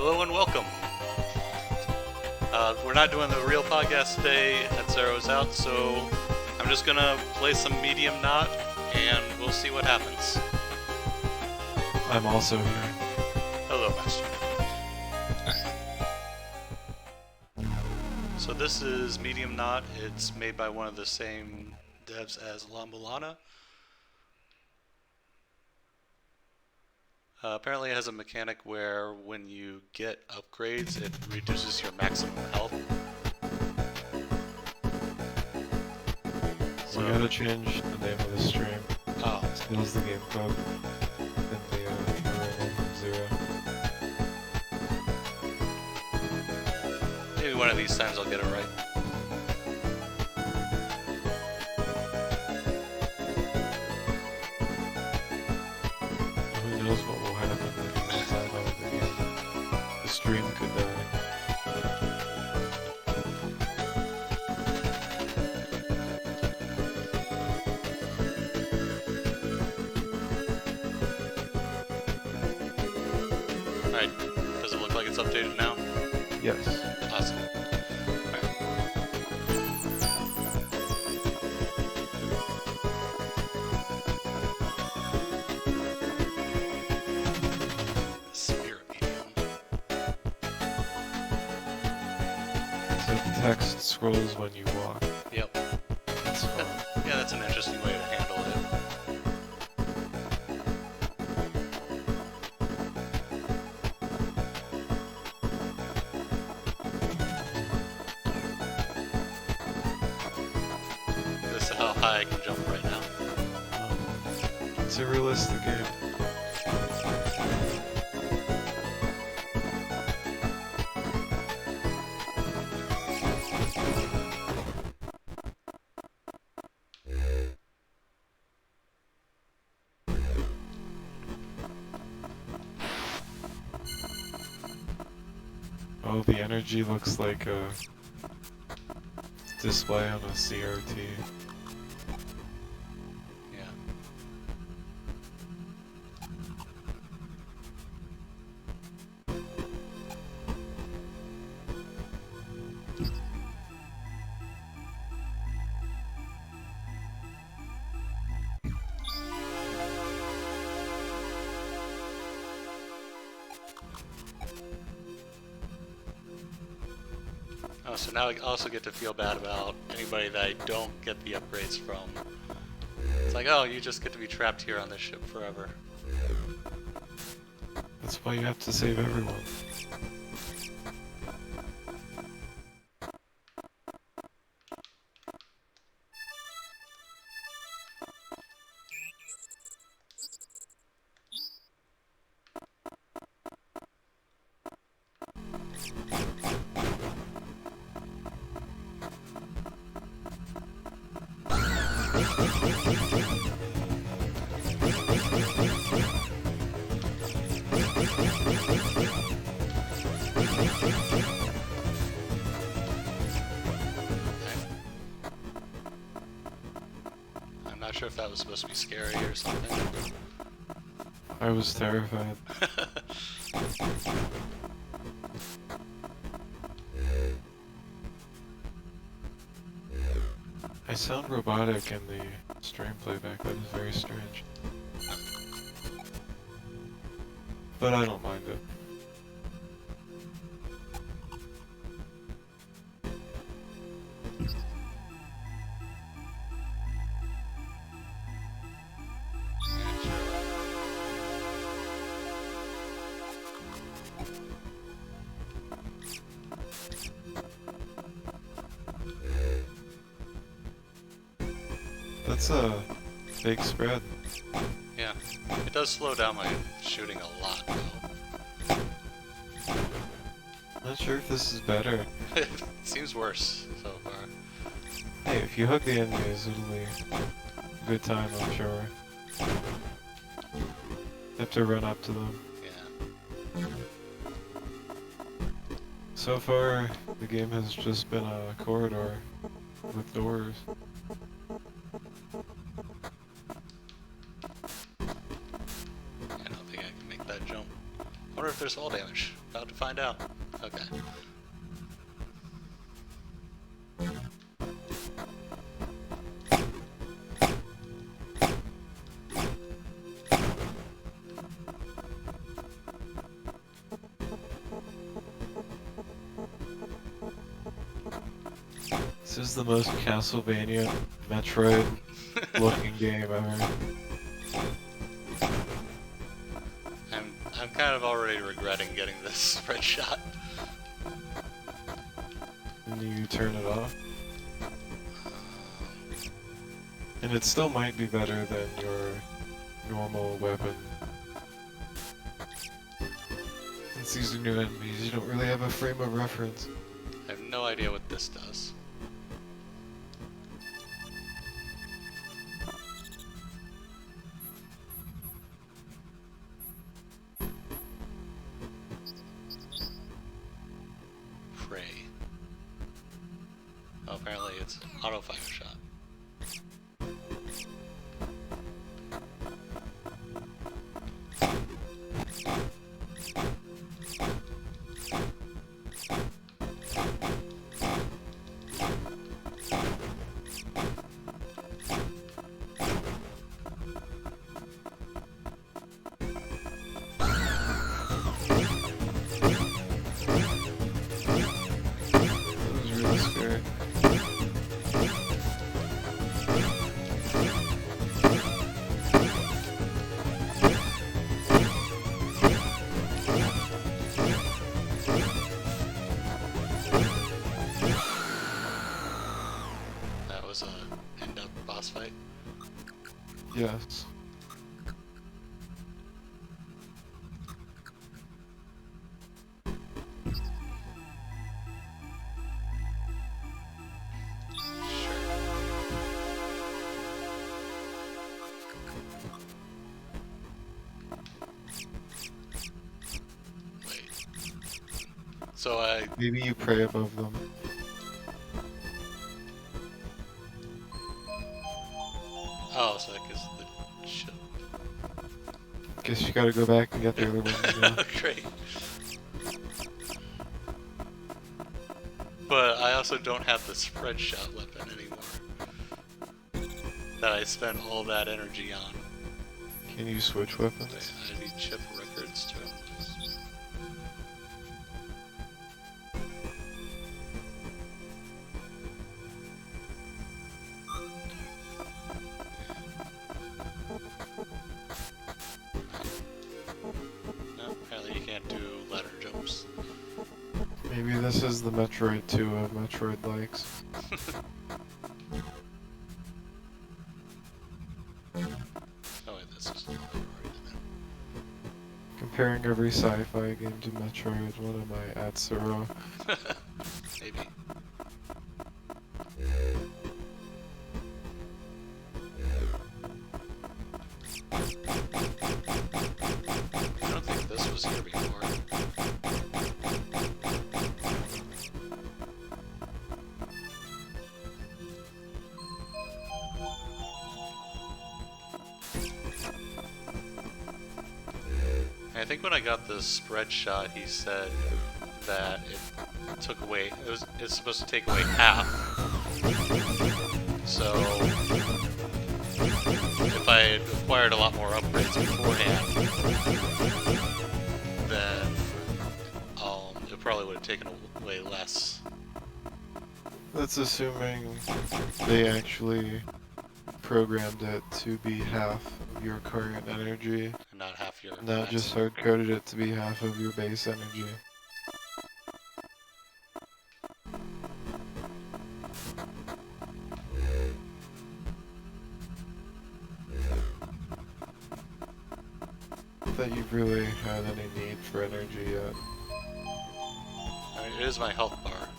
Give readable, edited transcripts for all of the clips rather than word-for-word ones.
Hello and welcome. We're not doing the real podcast today. Zero's out, so I'm just gonna play some Medium-naut, and we'll see what happens. I'm also here. Hello, Master. So this is Medium-naut. It's made by one of the same devs as Mulana. Apparently it has a mechanic where when you get upgrades, it reduces your maximum health. So we gotta change the name of the stream. Oh. It was the game code in the array from 0. Maybe one of these times I'll get it right. Who knows what will happen if you decide out of the game. The stream could die. Alright, does it look like it's updated now? Yes. Awesome. So the text scrolls when you walk. Yep. That's fun. Yeah, that's an interesting way to handle it. This is how high I can jump right now. It's a realistic game. Oh, the energy looks like a display on a CRT. Yeah. Oh, so now I also get to feel bad about anybody that I don't get the upgrades from. It's like, oh, you just get to be trapped here on this ship forever. That's why you have to save everyone. I'm not sure if that was supposed to be scary or something. I was terrified. I sound robotic in the stream playback, that is very strange. But I don't mind it. That's a big spread. Yeah, it does slow down my shooting a lot, though. Not sure if this is better. It seems worse so far. Hey, if you hug the enemies, it'll be a good time, I'm sure. You have to run up to them. Yeah. So far, the game has just been a corridor with doors. I don't think I can make that jump. I wonder if there's fall damage. About to find out. Okay. This is the most Castlevania Metroid looking game ever. I'm kind of already regretting getting this spread shot. And you turn it off. And it still might be better than your normal weapon. Since these are new enemies, you don't really have a frame of reference. I have no idea what this does. Pray. Oh, apparently it's auto fire shot. End-up boss fight? Yes. Wait. So Maybe you pray above them. Oh, so that gives the ship. Guess you gotta go back and get the other one. Yeah. Great. But I also don't have the spread shot weapon anymore. That I spent all that energy on. Can you switch weapons? I need chip records too. Maybe this is the Metroid 2 of Metroid likes. Oh wait, this is Comparing every sci-fi game to Metroid, what am I at, Zero? Maybe. I don't think this was here before. I think when I got the spread shot, he said that it took away. It's supposed to take away half. So if I had acquired a lot more upgrades beforehand, then it probably would have taken away less. That's assuming they actually programmed it to be half of your current energy. And not half your... Not just hard-coded it to be half of your base energy. Not that you've really had any need for energy yet. I mean, it is my health bar.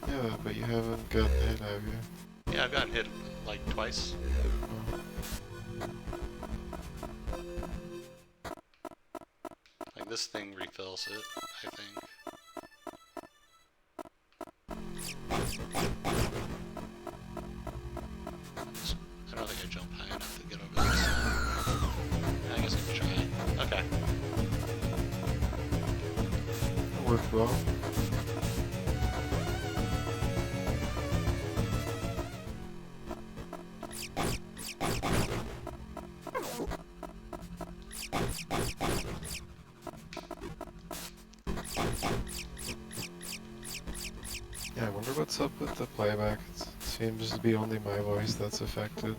Yeah, but you haven't gotten hit, have you? Yeah, I've gotten hit like twice. Oh. Like this thing refills it, I think. I don't think I jump high enough to get over this. I guess I can try. Okay. worked well. Yeah, I wonder what's up with the playback. It seems to be only my voice that's affected.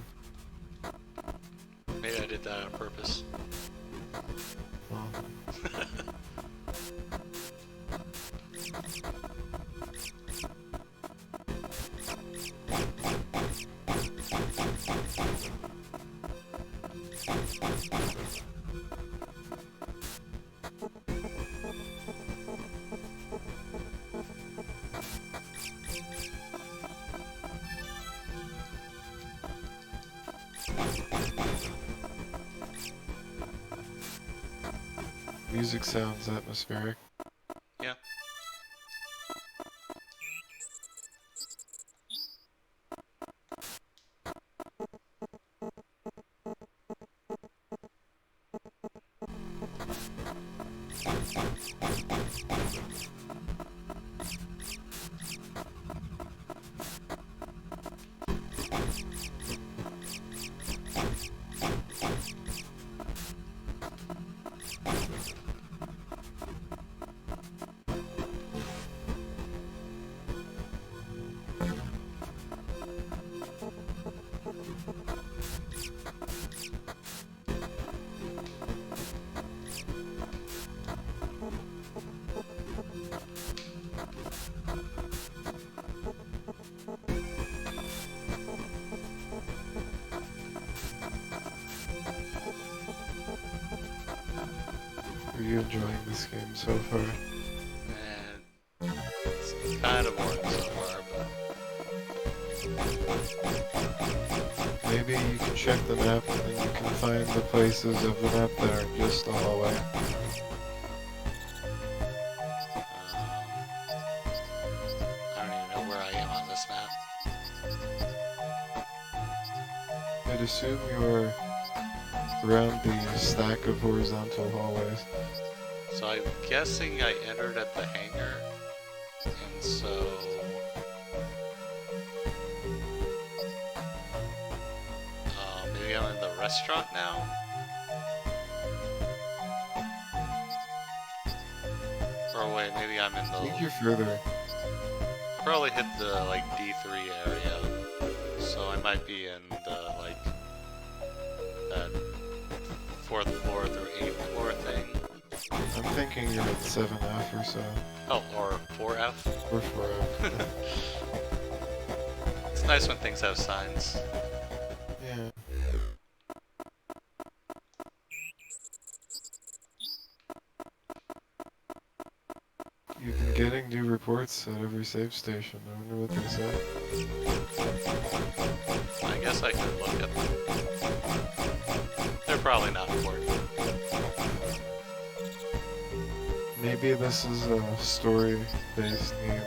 Maybe I did that on purpose. Well, music sounds atmospheric. Yeah. Are you enjoying this game so far? And it's kind of boring so far, but Maybe you can check the map and you can find the places of the map that are just the hallway. I don't even know where I am on this map. I'd assume you're around the stack of horizontal hallways. So I'm guessing I entered at the hangar, and so maybe I'm in the restaurant now? Or wait, maybe I'm in I think the... you're further. Probably hit the, like, D3 area, so I might be in the, like, that 4th floor through 8th floor thing. I'm thinking you're at 7F or so. Oh, or 4F? Or 4F. It's nice when things have signs. Yeah. You've been getting new reports at every save station. I wonder what they say. I guess I could look at them. They're probably not important. Maybe this is a story-based game.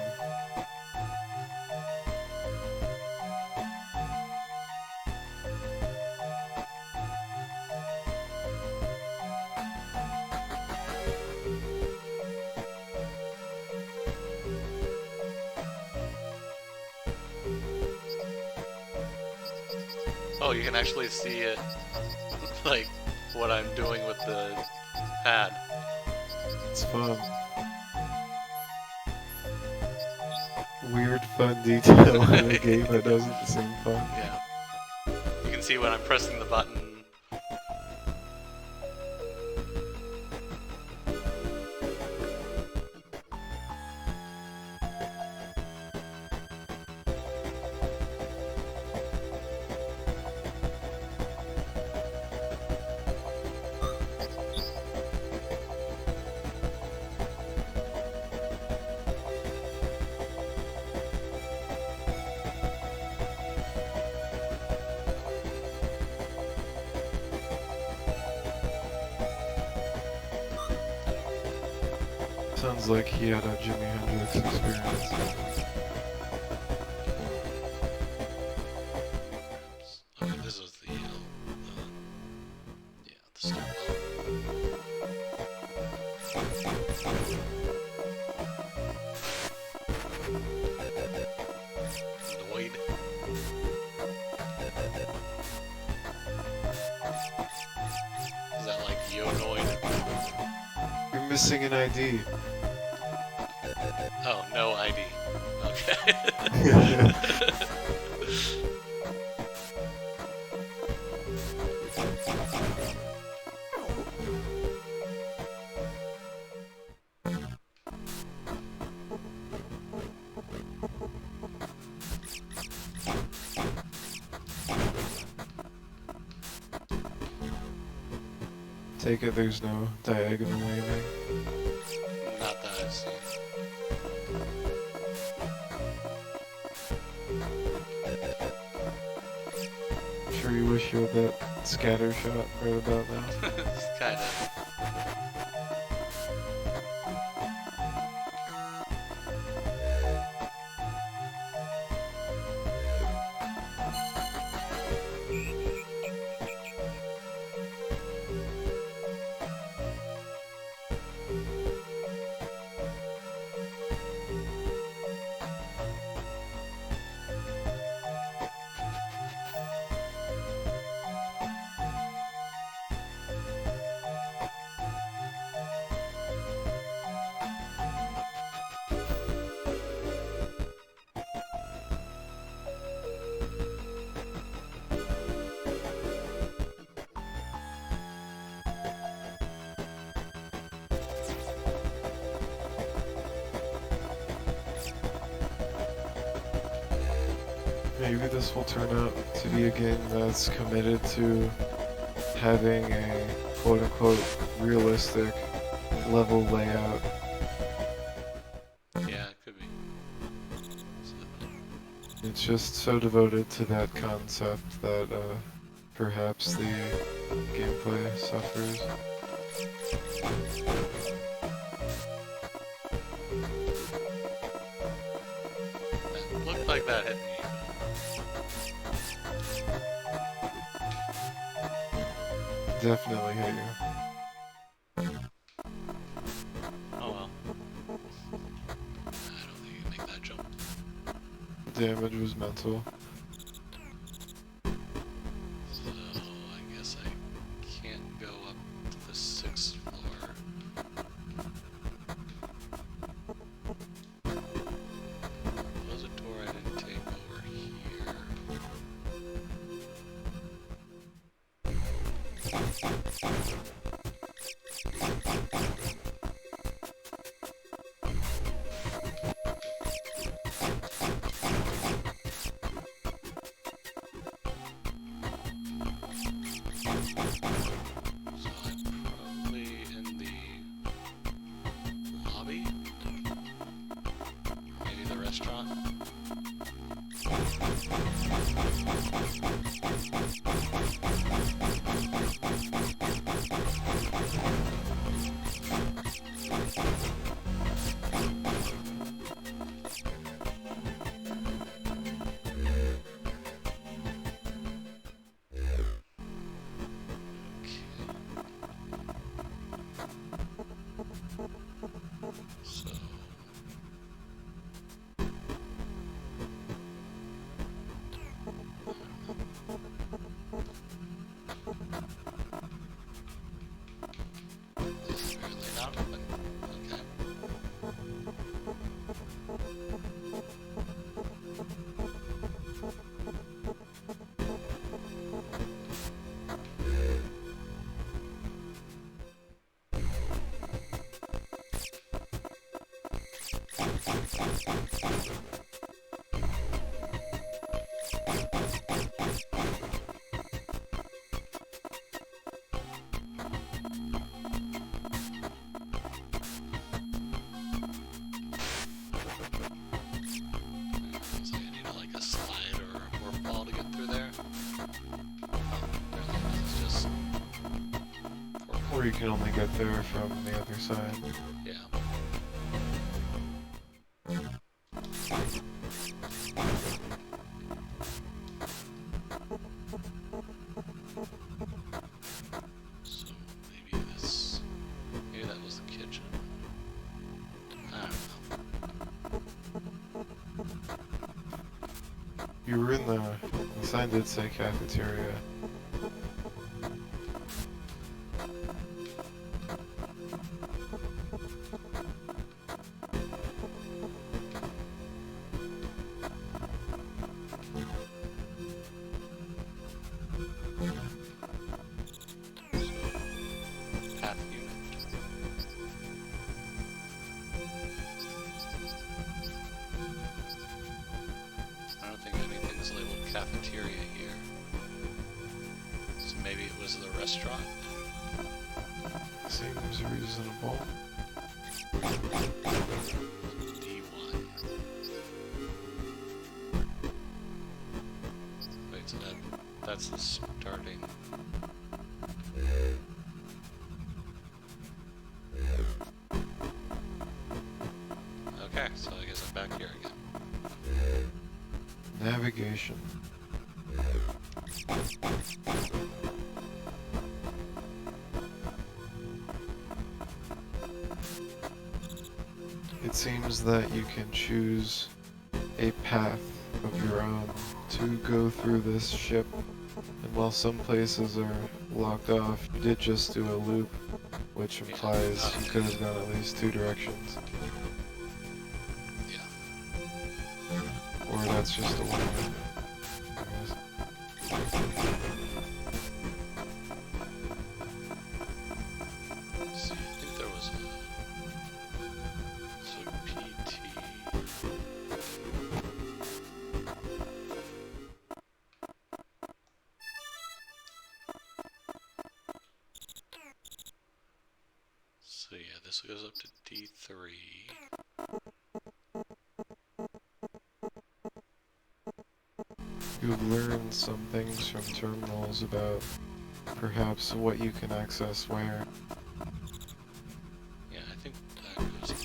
Oh, you can actually see it, like, what I'm doing with the pad. It's fun. Weird fun detail in a game that doesn't seem fun. Yeah. You can see when I'm pressing the button. Sounds like he had a Jimi Hendrix experience. Okay, this was the stairwell. missing an ID. Oh, no ID. Okay. Take it there's no diagonal aiming. Not that I've seen. I'm sure you wish you had that scatter shot right about now. Kinda. Maybe this will turn out to be a game that's committed to having a quote-unquote realistic level layout. Yeah, it could be. So, It's just so devoted to that concept that perhaps the gameplay suffers. it looked like that hit me. Definitely hit you. Oh well. I don't think you can make that jump. Damage was mental. So I guess I can't go up to the 6th floor. There's a door I didn't take over here. So I'm probably in the lobby? Maybe the restaurant? So this is apparently not open. Okay. Looks like I need like a slide or a warp ball to get through there. Oh, apparently this is just Or you can only get there from the other side. yeah. So maybe that was the kitchen. I don't know. You were in the sign did say cafeteria. is the restaurant. Seems reasonable. D1. Wait, so that's the starting. Okay, so I guess I'm back here again. Navigation. It seems that you can choose a path of your own to go through this ship, and while some places are locked off, you did just do a loop, which implies you could have gone at least 2 directions. Yeah. Or that's just a one. See, I think there was a PT. So yeah, this goes up to D3. You've learned some things from terminals about perhaps what you can access where. Yeah, I think that goes up.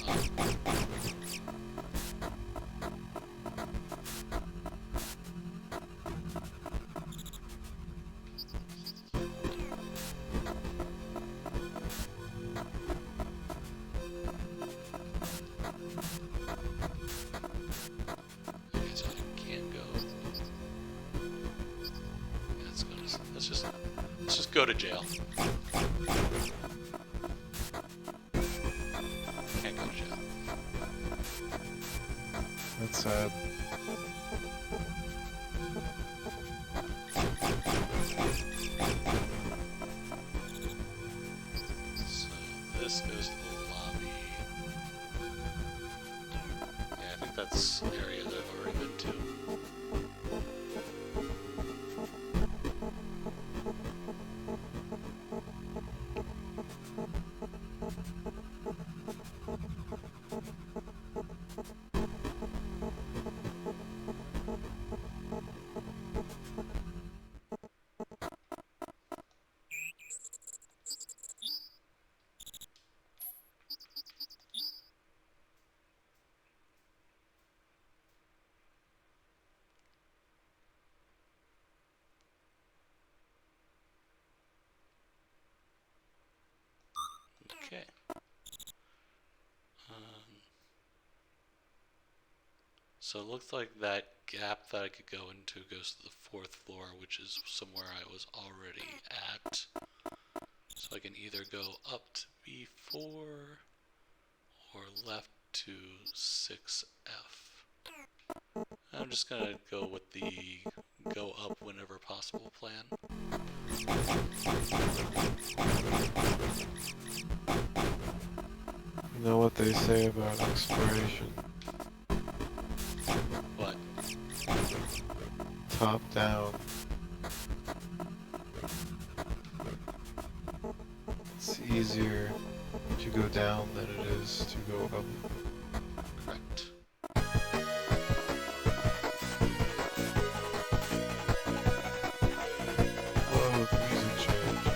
Okay, so I can't go. Yeah, let's just go to jail. Can't go to jail. That's sad. So this goes to the lobby. Yeah, I think that's area that I've already been to. Okay. So it looks like that gap that I could go into goes to the 4th floor, which is somewhere I was already at. So I can either go up to B4 or left to 6F. I'm just gonna go with the go up whenever possible plan. You know what they say about exploration? What? Top down. It's easier to go down than it is to go up. Correct. Whoa, the music changed.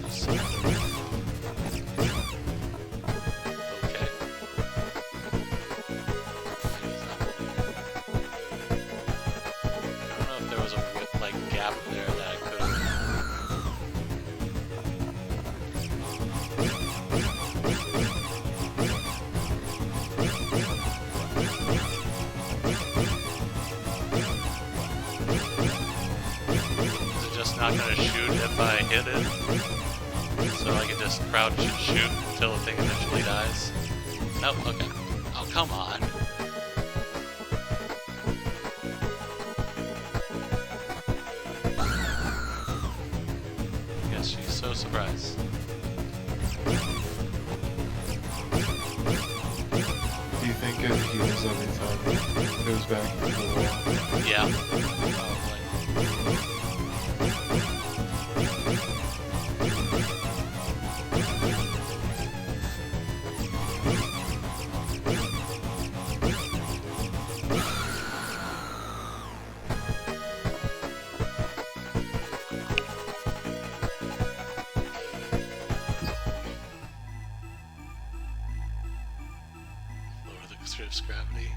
So, okay. I don't know if there was a gap there that I could have. Is it just not gonna shoot if I hit it? So I can just crouch and shoot until the thing eventually dies? Nope, okay. Oh, come on. Yes, she's so surprised. Do you get heals every time it goes back to the wall. Yeah. Probably. Lower the surface gravity.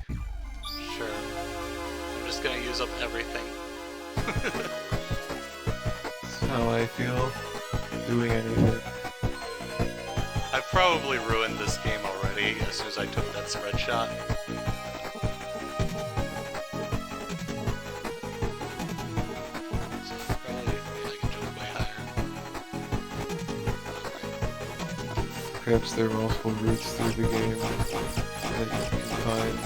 Sure. I'm just gonna use up everything. That's how I feel doing anything. I probably ruined this game already as soon as I took that spread shot. So probably I can jump way higher. Alright. Perhaps there are multiple routes through the game that you can find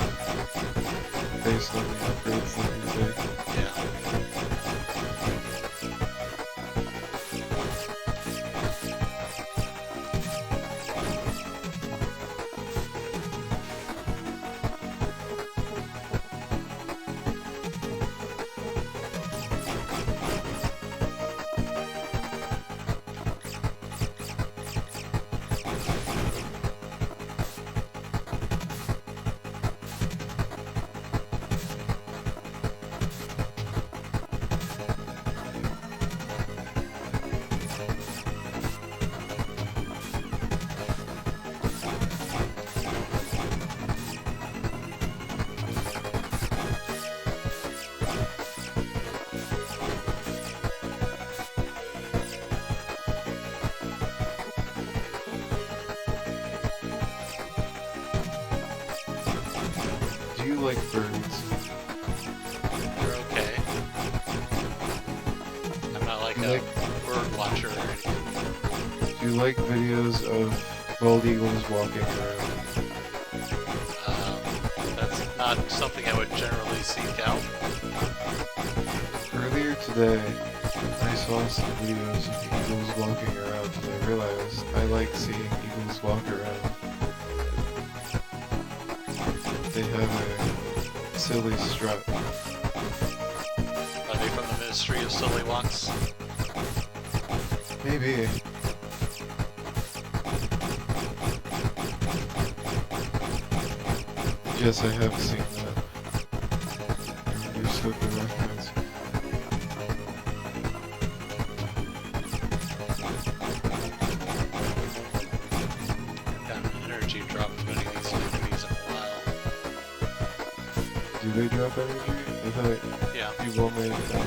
based on the upgrades that you take. Yeah. Do you like birds? You're okay. I'm not like a bird watcher or anything. Do you like videos of bald eagles walking around? That's not something I would generally seek out. Earlier today, I saw some videos of eagles walking around and I realized I like seeing eagles walk around. They have a silly strut. Are they from the Ministry of Silly Walks? Maybe. Yes, I have seen that. You're so good reference. Got an energy drop from getting these enemies in a while. Do they drop energy? I thought Yeah. you will make them.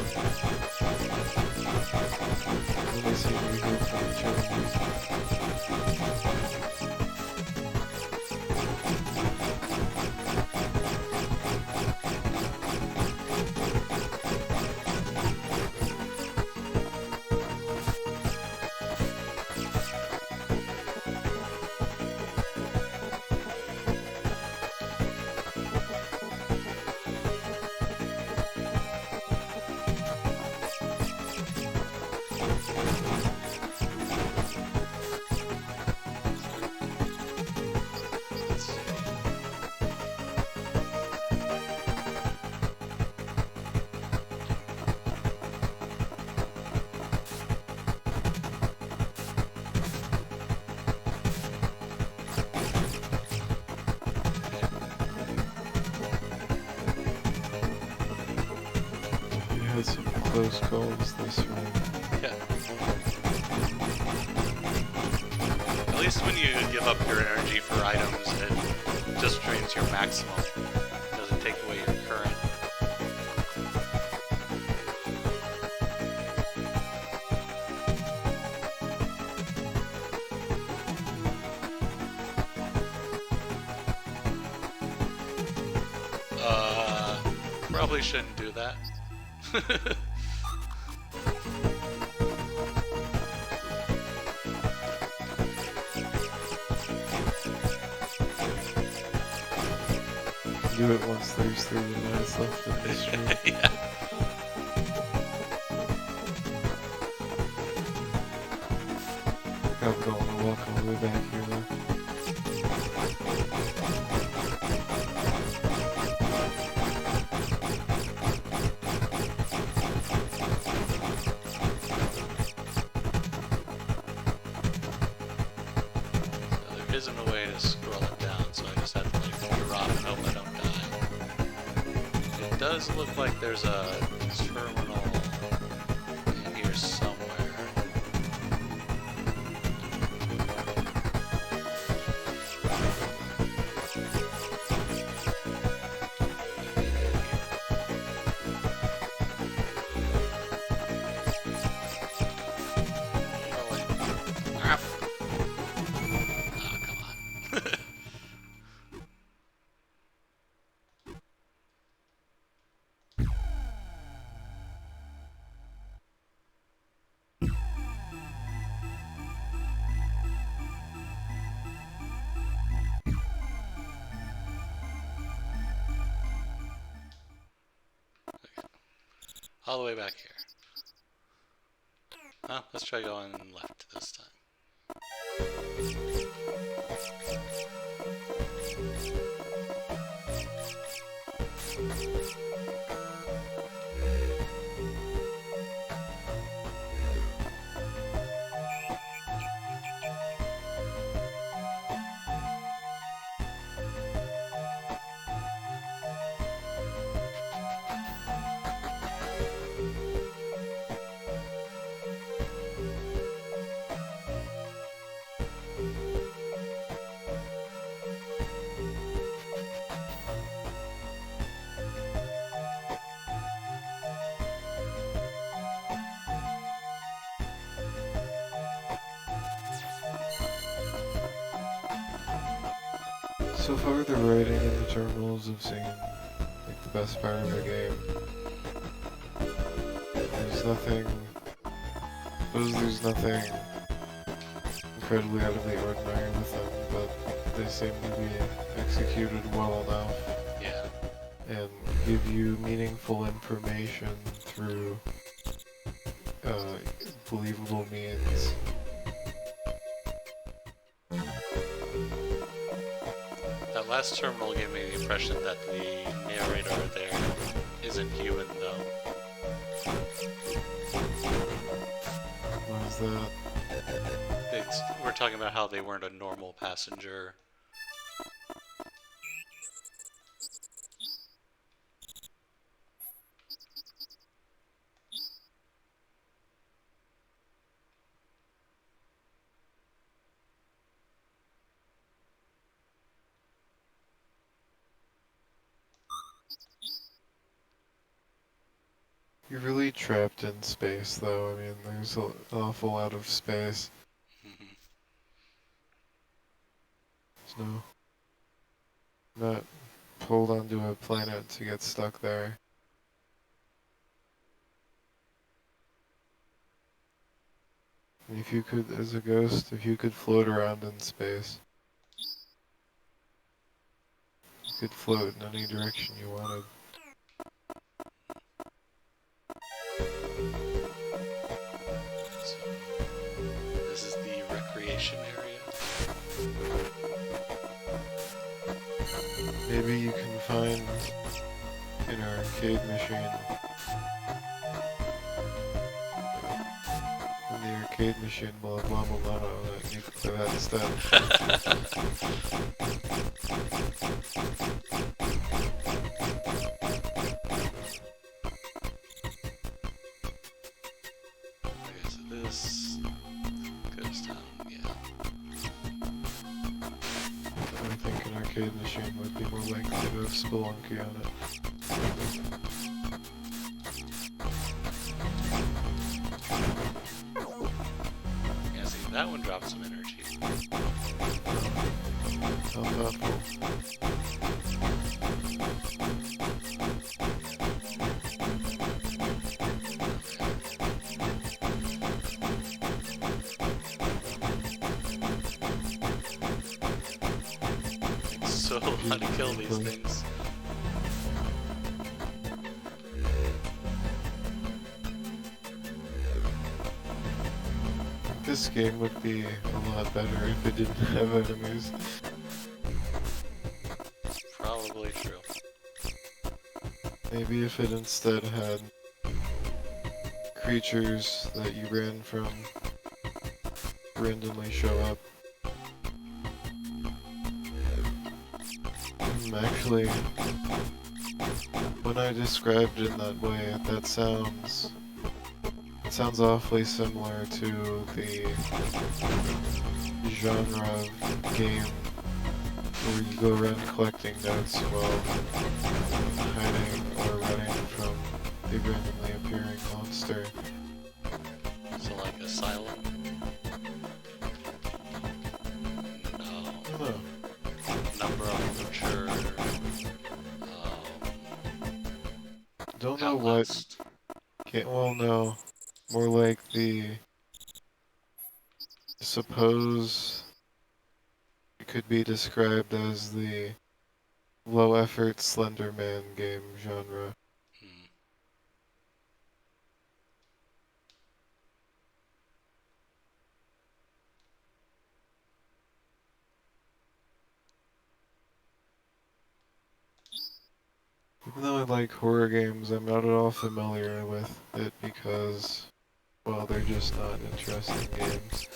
Let me see if we go from each other. Let's see. You had some close calls this round. Yeah. At least when you give up your energy for items, it just drains your maximum. It doesn't take away your current. Probably shouldn't do that. Do it once there's 30 minutes left in this stream. Yeah. Probably don't want to walk all the way back here though. does look like there's a terminal in here somewhere. Oh, wait. Ah, oh, come on. All the way back here. Oh, let's try going left this time. So far, the writing in the terminals have seemed like the best part of the game. There's nothing incredibly out of the ordinary with them, but they seem to be executed well enough. Yeah. And give you meaningful information through believable means. That last terminal gave me the impression that the narrator there isn't human, though. What is that? We're talking about how they weren't a normal passenger. You're really trapped in space, though. I mean, there's an awful lot of space. So, not pulled onto a planet to get stuck there. And if you could, as a ghost, if you could float around in space, you could float in any direction you wanted. So, this is the recreation area. Maybe you can find an arcade machine. And the arcade machine will have Mulana that you can play that instead. Okay, so this goes down, yeah. I think an arcade machine would be more likely to have Spelunky on it. Yeah, see, that one dropped some energy. How thoughtful. So how to kill these things. This game would be a lot better if it didn't have enemies. Probably true. Maybe if it instead had creatures that you ran from randomly show up. Actually, when I described it in that way, it sounds awfully similar to the genre of game where you go around collecting notes while hiding or running from a randomly appearing monster. So like Asylum? No. Oh, Number of Mature. don't know what. Outlast. Well, no. More like suppose it could be described as the low effort Slender Man game genre. Hmm. Even though I like horror games, I'm not at all familiar with it because, well, they're just not interesting games.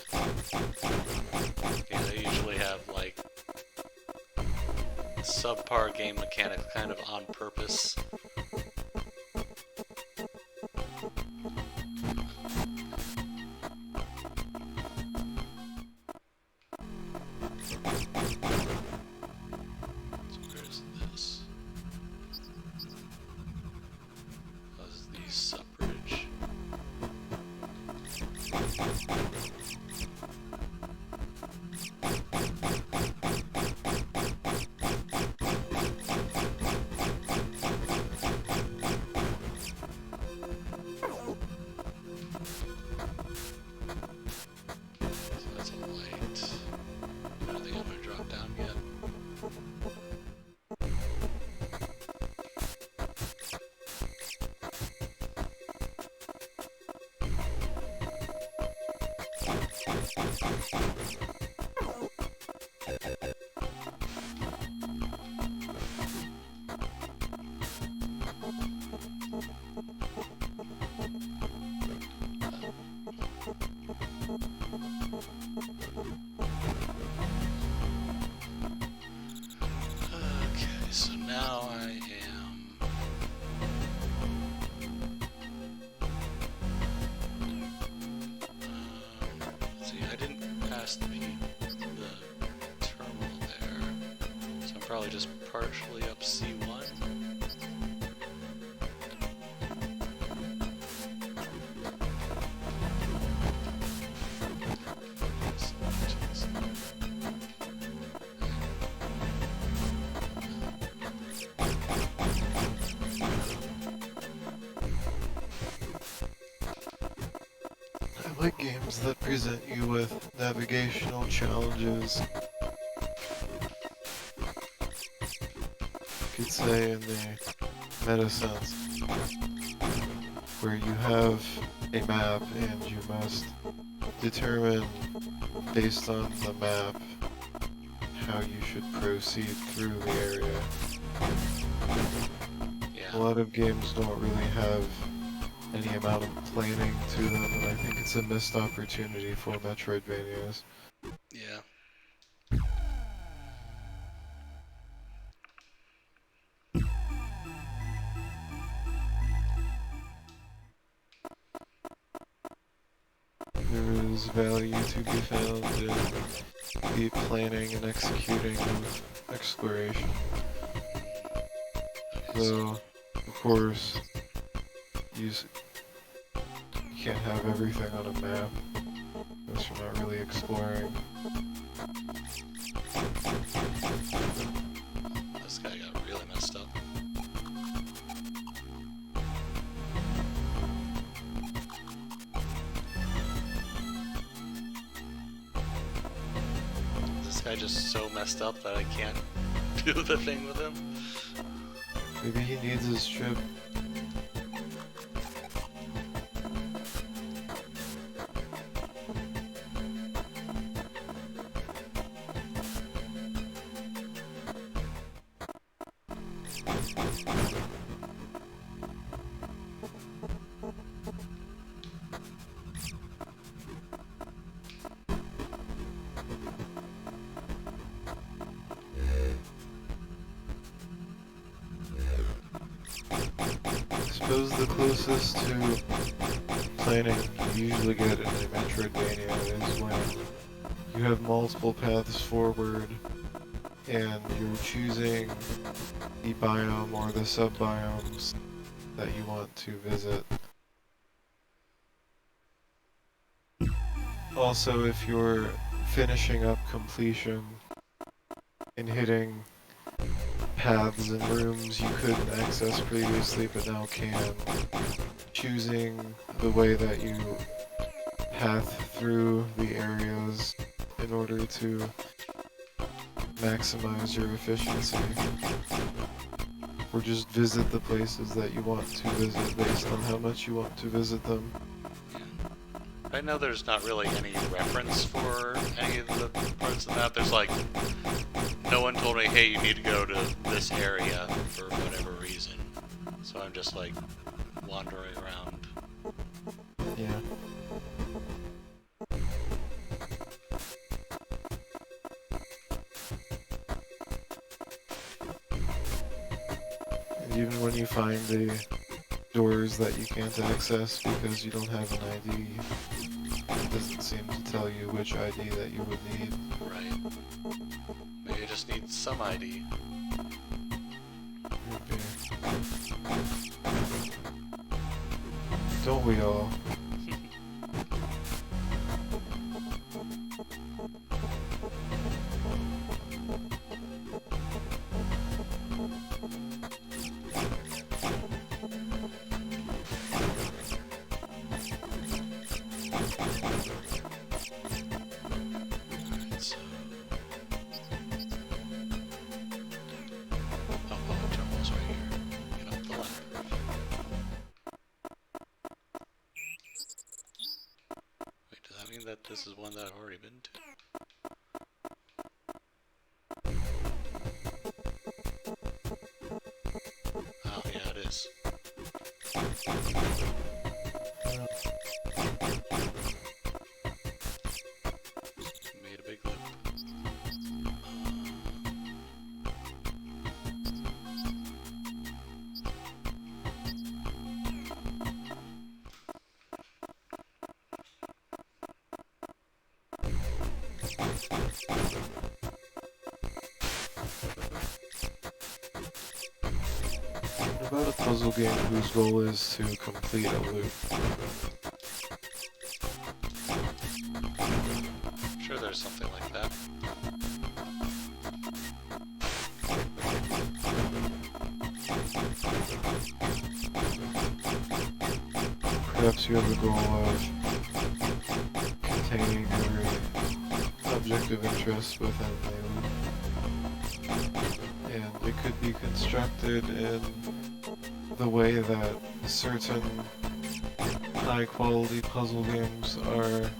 Yeah, they usually have like subpar game mechanics kind of on purpose. So where's this? Oh, this is the sub-bridge. So that's a light. I don't think I'm gonna drop down yet. Okay, so now I am. See, I didn't pass the terminal there, so I'm probably just partially up C1. I like games that present you with navigational challenges. You could say in the meta sense, where you have a map and you must determine, based on the map, how you should proceed through the area. A Yeah. lot of games don't really have any amount of planning to them, and I think it's a missed opportunity for Metroidvanias. Yeah. There is value to be found in the planning and executing of exploration. Though, of course, you can't have everything on a map, unless you're not really exploring. This guy got really messed up. This guy just so messed up that I can't do the thing with him. Maybe he needs his chip. suppose the closest to planning you usually get in a Metroidvania is when you have multiple paths forward and you're choosing the biome or the sub-biomes that you want to visit. Also, if you're finishing up completion and hitting paths and rooms you couldn't access previously but now can, choosing the way that you path through the areas in order to maximize your efficiency, or just visit the places that you want to visit based on how much you want to visit them. Right now there's not really any reference for any of the parts of that. There's like, no one told me, hey, you need to go to this area for whatever reason. So I'm just like wandering around. Yeah. And even when you find the doors that you can't access because you don't have an ID, it doesn't seem to tell you which ID that you would need. Right. Maybe I just need some ID. Maybe. Don't we all? So... Oh, terminal's right here. Get up the ladder. Wait, does that mean that this is one that I've already been to? Oh, yeah, it is. Made a big loop. What about a puzzle game whose goal is to complete a loop? I'm sure there's something like that. Perhaps you have the goal of containing every object of interest within a loop. And it could be constructed in the way that certain high-quality puzzle games are,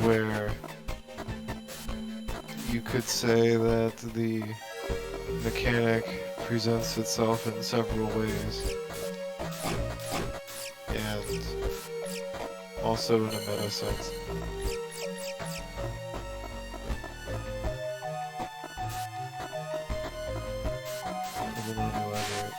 where you could say that the mechanic presents itself in several ways, and also in a meta sense. I will not elaborate.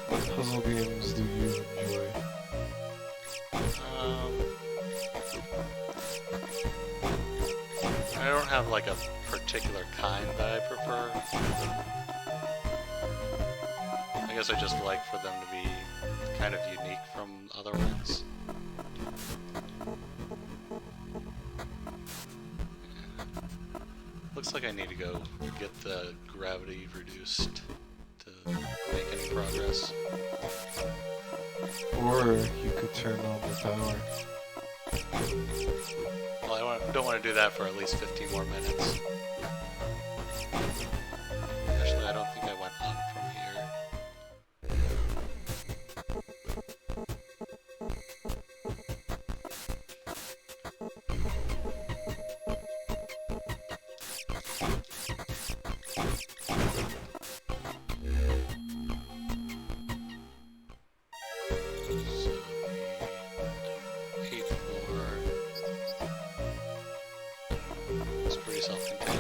What puzzle games do you enjoy? I don't have like a particular kind that I prefer. I guess I just like for them to be kind of unique from other ones. Looks like I need to go get the gravity reduced to make any progress. Or you could turn on the power. Well, don't want to do that for at least 15 more minutes. Actually, I don't think I went up from here. So, the 8th self-contained.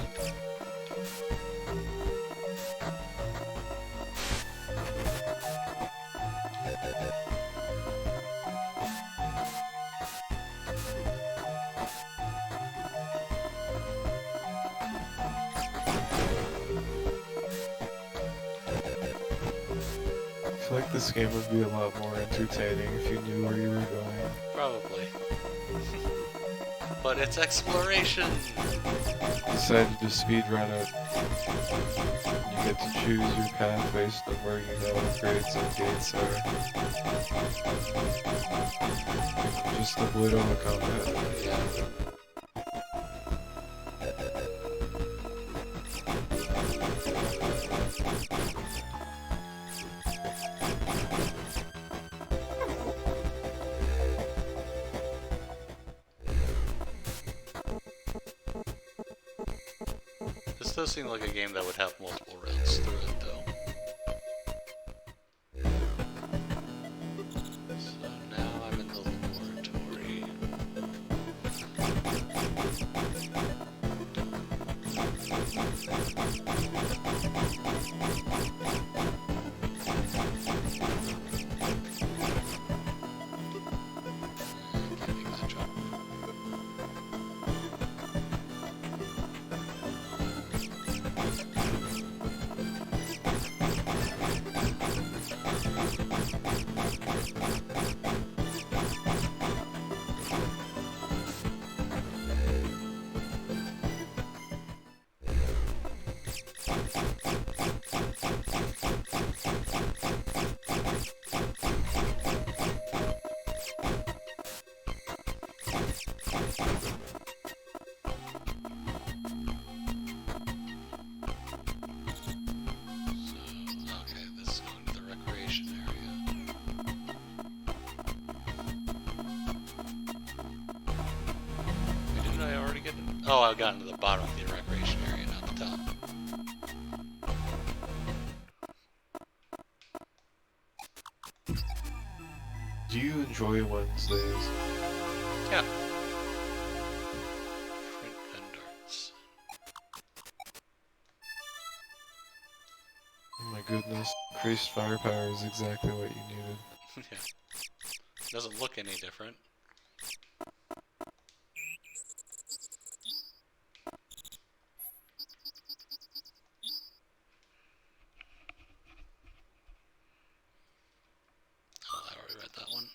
I feel like this game would be a lot more entertaining if you knew where you were going. Probably. But it's exploration! Decided to speedrun it. You get to choose your path based on where you know upgrades and gates are. Just avoid all the combat. Yeah. This does seem like a game that would have multiple routes through it, though. So now I'm in the laboratory. Can't make that jump. Okay, this is going to the recreation area. Wait, didn't I already get it? Oh, I got into the bottom of the recreation area, not the top. Do you enjoy Wednesdays? Yeah. Print and darts. Oh my goodness, increased firepower is exactly what you needed. Yeah. Doesn't look any different. Oh, I already read that one.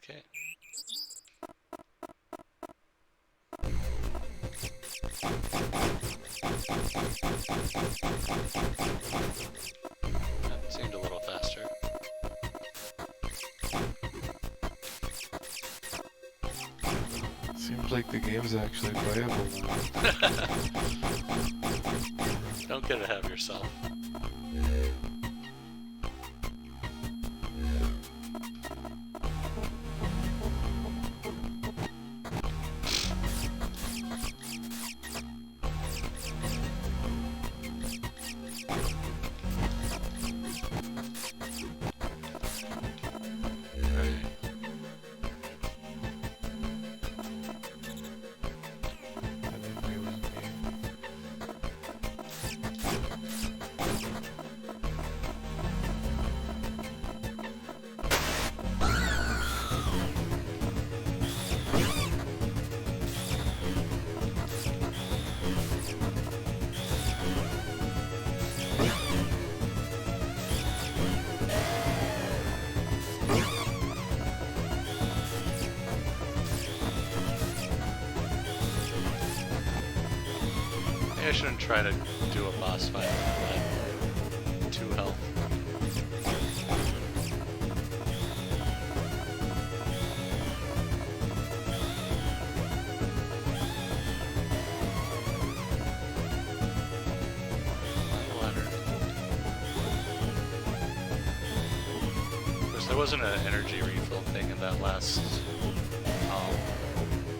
Okay. That seemed a little faster. Seems like the game's actually playable now. Don't get ahead of yourself. And then we was me. Maybe I shouldn't try to do a boss fight with that 2 health. Ladder. Of course, there wasn't an energy refill thing in that last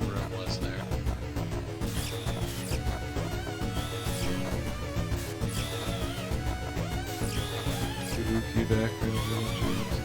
room, was there? background images.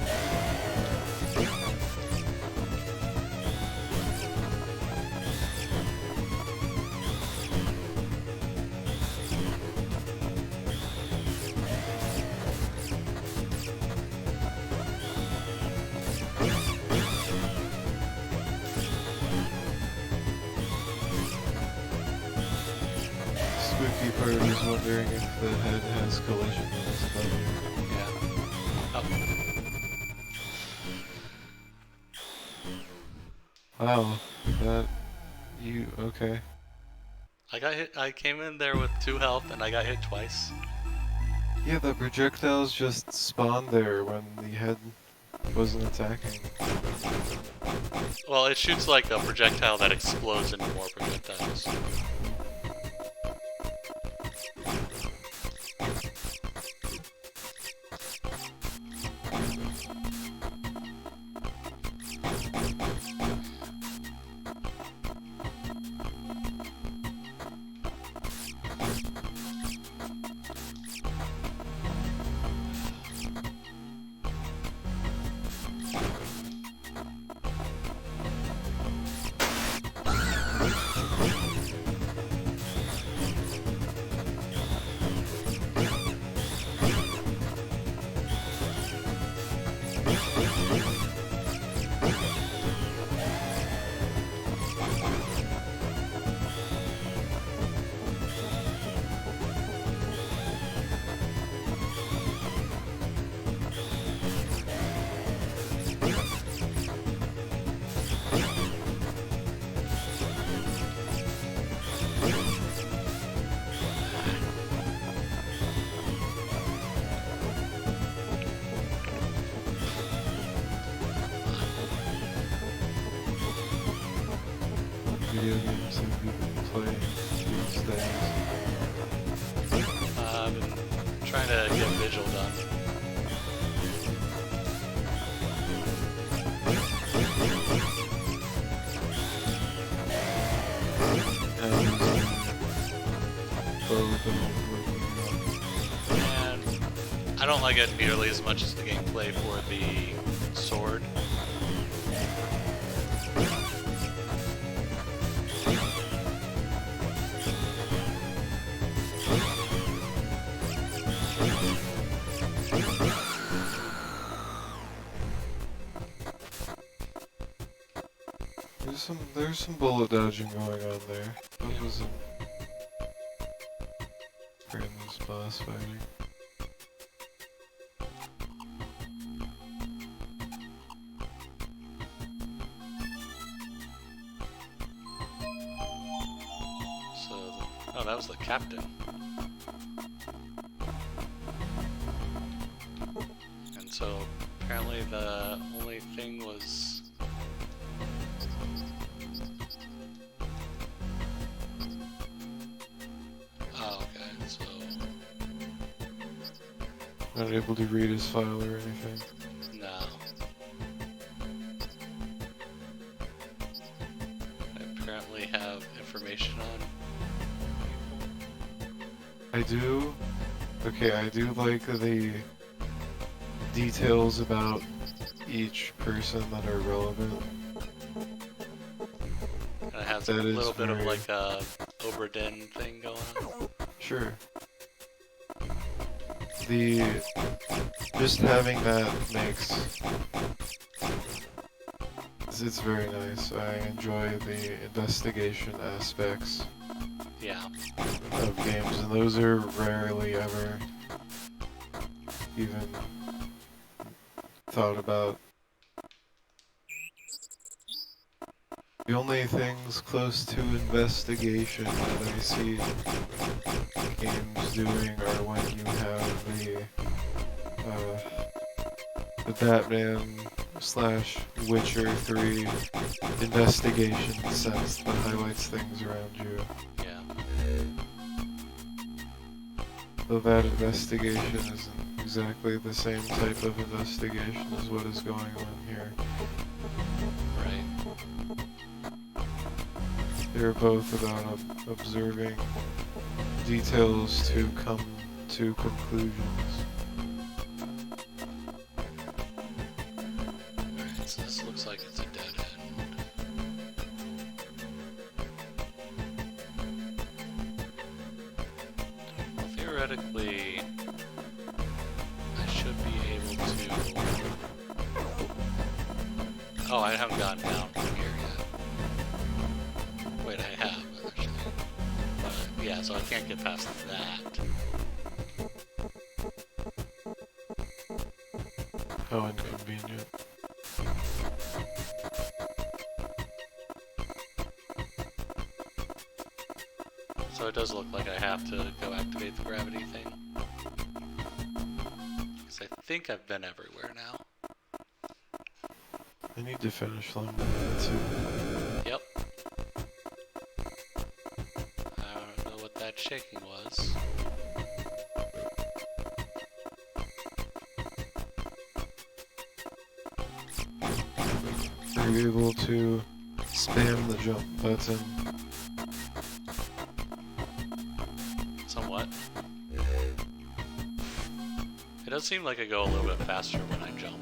Spooky part is wondering if the head has collision with his body. Yeah. Oh. Wow, that... okay. I got hit. I came in there with 2 health and I got hit twice. Yeah, the projectiles just spawned there when the head wasn't attacking. Well, it shoots like a projectile that explodes into more projectiles. Video games have you been playing these days? I've been trying to get Vigil done. And I don't like it nearly as much as the gameplay for the sword. There's some bullet dodging going on there. That wasn't brainless boss fighting. So, oh, that was the captain. And so, apparently the only thing was... Oh, okay, so... Not able to read his file or anything. No. I apparently have information on people. I do. Okay, I do like the details about each person that are relevant. And it has That a is little bit of very- like a Oberdin thing going on. Sure. Just having that makes it's very nice. I enjoy the investigation aspects Yeah. of games, and those are rarely ever even thought about. The only things close to investigation that I see games doing are when you have the Batman/Witcher 3 investigation sense that highlights things around you. Yeah. Though that investigation isn't exactly the same type of investigation as what is going on here. Right. They're both about observing details to come to conclusions. This looks like it's a dead end. Well, theoretically, I should be able to... Oh, I haven't gotten down from here yet. Wait, I have, actually. Yeah, so I can't get past that. How inconvenient. So it does look like I have to go activate the gravity thing. Because I think I've been everywhere now. I need to finish Lemon too. Yep. I don't know what that shaking was. Are you able to spam the jump button? Somewhat. It does seem like I go a little bit faster when I jump.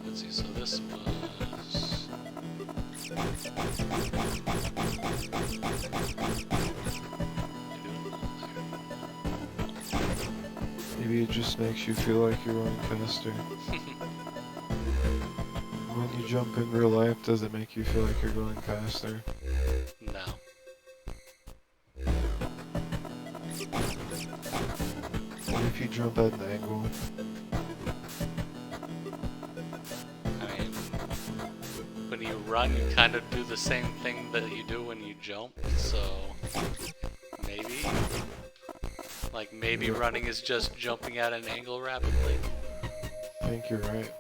Let's see, so this was... Maybe it just makes you feel like you're going faster. When you jump in real life, does it make you feel like you're going faster? No. What if you jump at an angle? I mean, when you run, you kind of do the same thing that you do when you jump, so maybe? Like, maybe running is just jumping at an angle rapidly? I think you're right.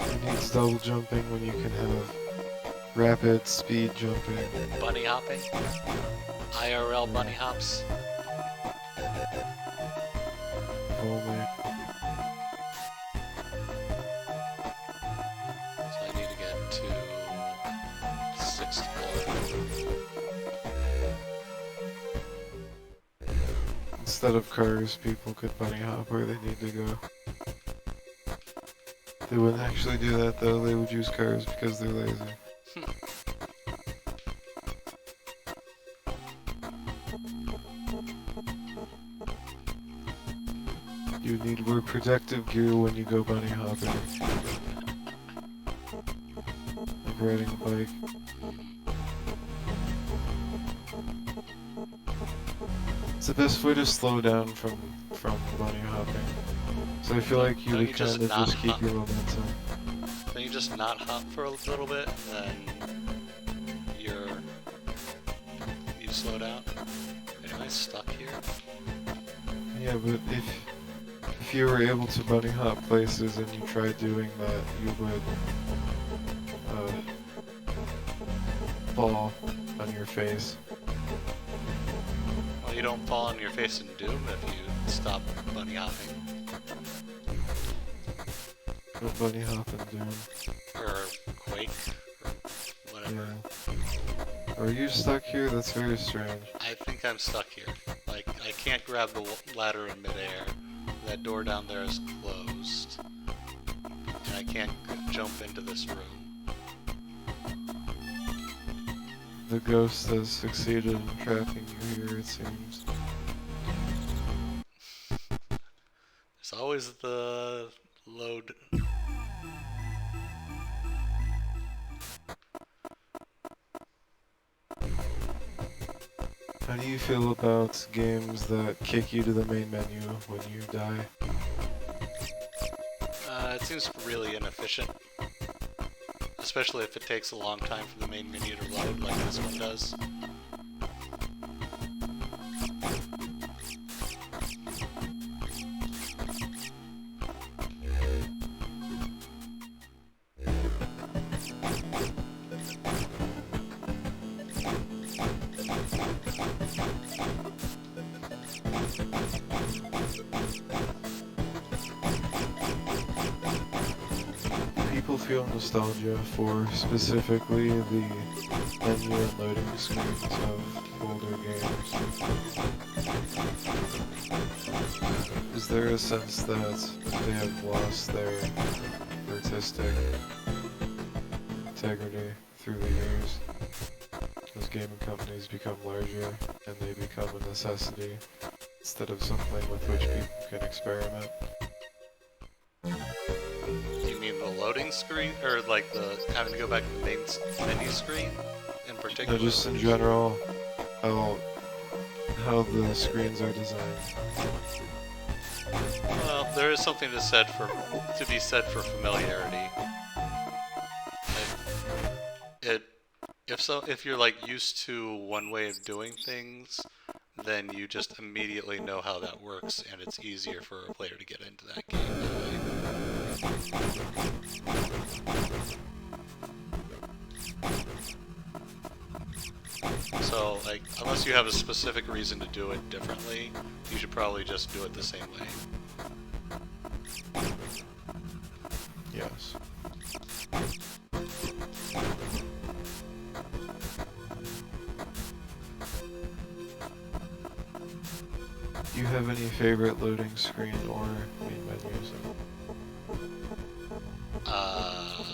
It needs double jumping when you can have rapid speed jumping. Bunny hopping? IRL bunny hops? Only. So I need to get to 6th floor. Instead of cars, people could bunny hop where they need to go. They wouldn't actually do that though, they would use cars because they're lazy. You need wear protective gear when you go bunny hopping. Like riding a bike. It's the best way to slow down from bunny hopping. So I feel like you Don't would you just kind of not just keep hop? your momentum. Then you just not hop for a little bit, and then you slow down. Am I stuck here? Yeah, but if you were able to bunny hop places and you tried doing that, you would fall on your face. Well, you don't fall on your face in Doom if you stop bunny hopping. Don't bunny hop and Doom. Or Quake, or whatever. Yeah. Are you stuck here? That's very strange. I think I'm stuck here. Like, I can't grab the ladder in midair. That door down there is closed. And I can't jump into this room. The ghost has succeeded in trapping you here, it seems. There's always the load. How do you feel about games that kick you to the main menu when you die? It seems really inefficient. Especially if it takes a long time for the main menu to load, like this one does. People feel nostalgia for specifically the menu and loading screens of older games. there a sense that they have lost their artistic integrity through the years as gaming companies become larger and they become a necessity instead of something with which people can experiment? You mean the loading screen, or like the having to go back to the main menu screen in particular? No, just in general, how the screens are designed. Well, there is something to be said for familiarity. If you're like used to one way of doing things, then you just immediately know how that works, and it's easier for a player to get into that game that way. So, like, unless you have a specific reason to do it differently, you should probably just do it the same way. Yes. Do you have any favorite loading screen or main menus? I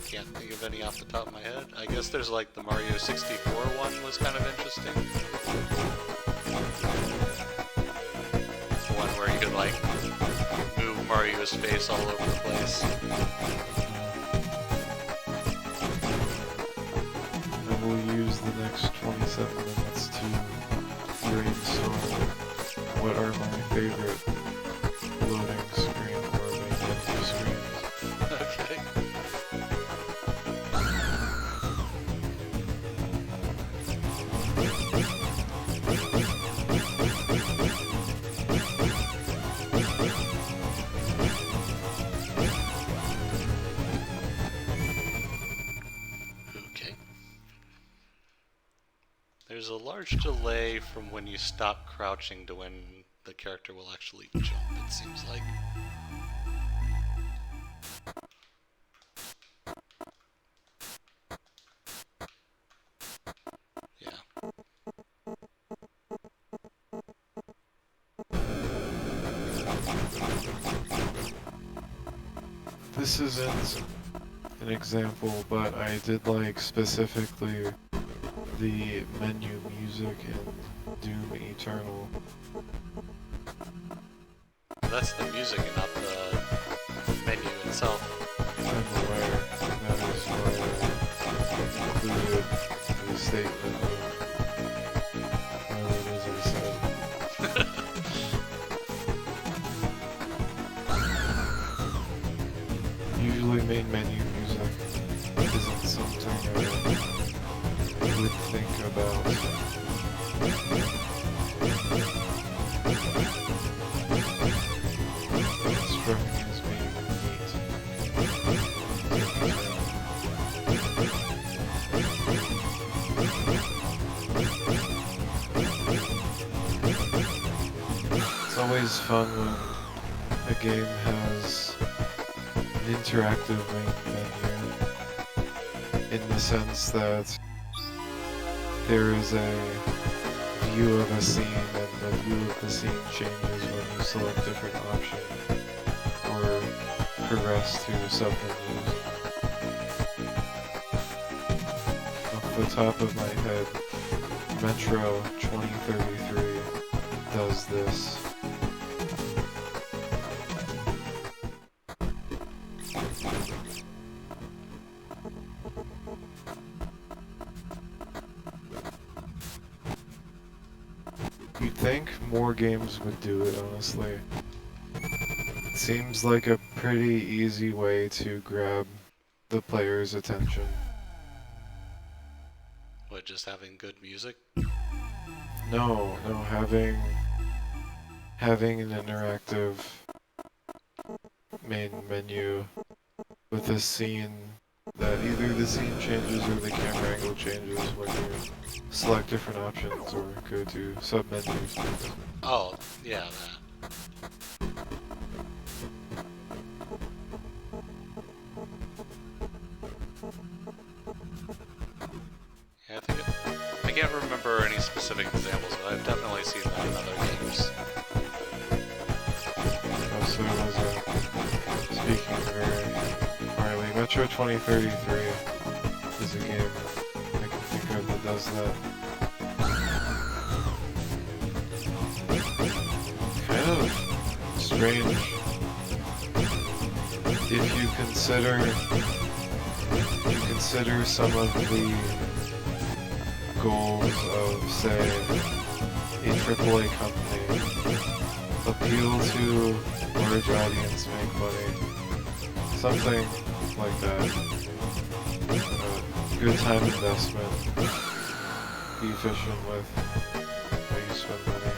can't think of any off the top of my head. I guess there's like the Mario 64 one was kind of interesting. One where you could like move Mario's face all over the place. And we'll use the next 27 minutes to brainstorm what are my favorite loading screen or main menu screens. Okay. There's a large delay from when you stop crouching to when the character will actually jump, it seems like. Yeah. This isn't an example, but I did like specifically the menu music in Doom Eternal. That's the music and not the menu itself. I'm aware that is why I included the statement of what it is I said. Usually main menu music isn't something I would think about. It struck me as being neat. It's always fun when a game has an interactive main menu, in the sense that there is a view of a scene, and the view of the scene changes when you select different options or progress through submenus. Off the top of my head, Metro 2033 does this. You'd think more games would do it, honestly. It seems like a pretty easy way to grab the player's attention. What, just having good music? No, having an interactive main menu with a scene that either the scene changes or the camera angle changes when you select different options or go to submenus. Oh, yeah, that. Yeah, I can't remember any specific examples, but I've definitely seen that in other 2033 is a game I can think of that does that. Kind of strange if you consider some of the goals of, say, a AAA company. Appeal to large audience, make money. Something like that. Good time investment. Be efficient with how you spend money.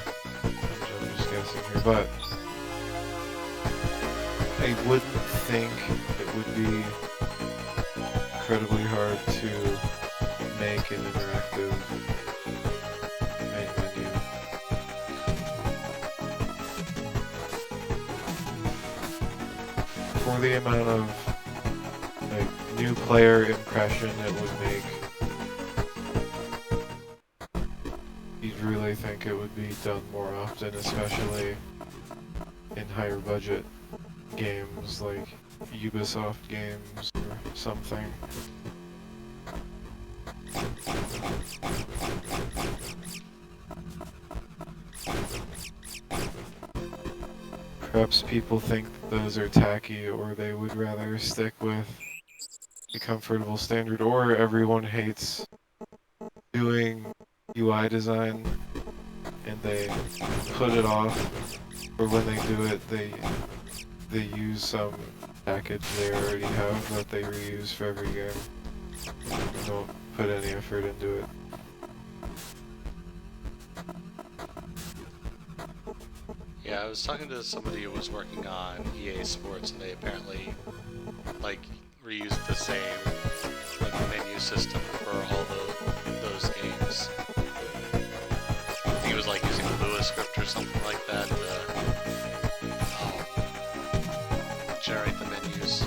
I'm just guessing here, but I wouldn't think it would be incredibly hard to make an interactive main menu. For the amount of like new player impression it would make, you'd really think it would be done more often, especially in higher budget games like Ubisoft games or something. Perhaps people think those are tacky, or they would rather stick with a comfortable standard, or everyone hates doing UI design and they put it off, or when they do it they use some package they already have that they reuse for every game and don't put any effort into it. Yeah, I was talking to somebody who was working on EA Sports, and they apparently like reused the same like menu system for all those games. I think it was like using Lua script or something like that to generate the menus.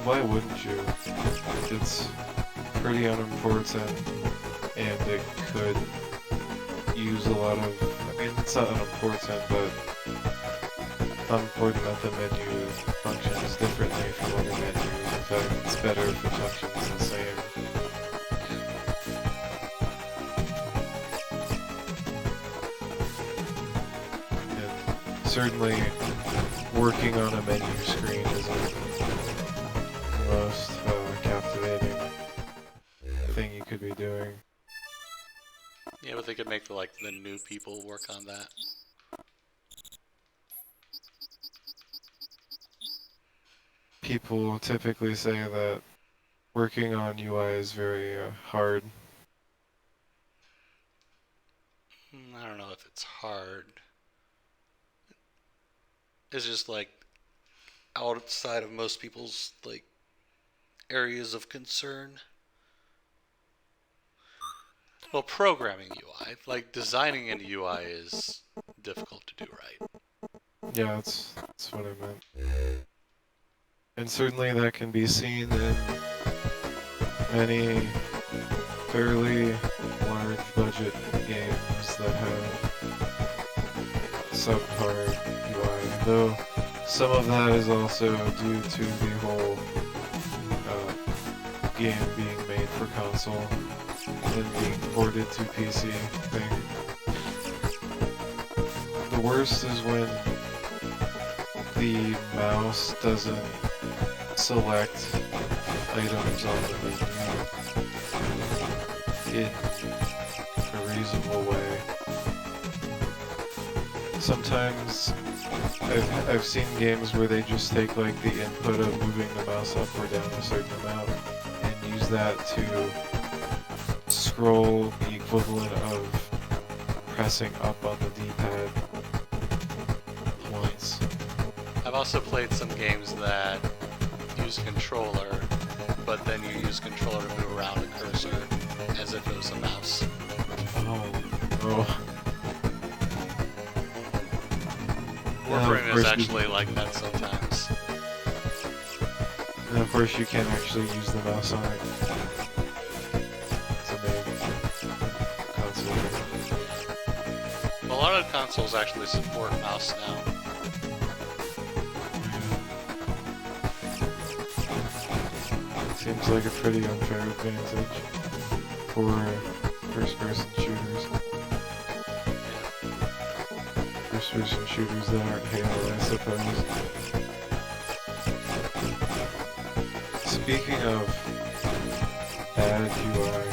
Why wouldn't you? It's pretty unimportant, and it could use a lot of, I mean, it's not unimportant, but unimportant that the menu functions differently from other menus. In fact, it's better if it functions the same. And certainly, working on a menu screen isn't the most captivating thing you could be doing. Yeah, but they could make the new people work on that. People typically say that working on UI is very hard. I don't know if it's hard. It's just like outside of most people's like areas of concern. Well, programming UI, like designing an UI is difficult to do right. Yeah, that's what I meant. And certainly that can be seen in many fairly large budget games that have subpar UI, though some of that is also due to the whole game being made for console and being ported to PC thing. The worst is when the mouse doesn't select items on the menu in a reasonable way. Sometimes I've seen games where they just take like the input of moving the mouse up or down a certain amount and use that to scroll the equivalent of pressing up on the D-pad once. I've also played some games that use controller, but then you use controller to move around a cursor as if it was a mouse. Oh. Warframe is actually like that sometimes. And of course you can't actually use the mouse on it. It's a main console. A lot of consoles actually support mouse now. seems like a pretty unfair advantage for first-person shooters. First-person shooters that aren't Halo, I suppose. Speaking of bad UI,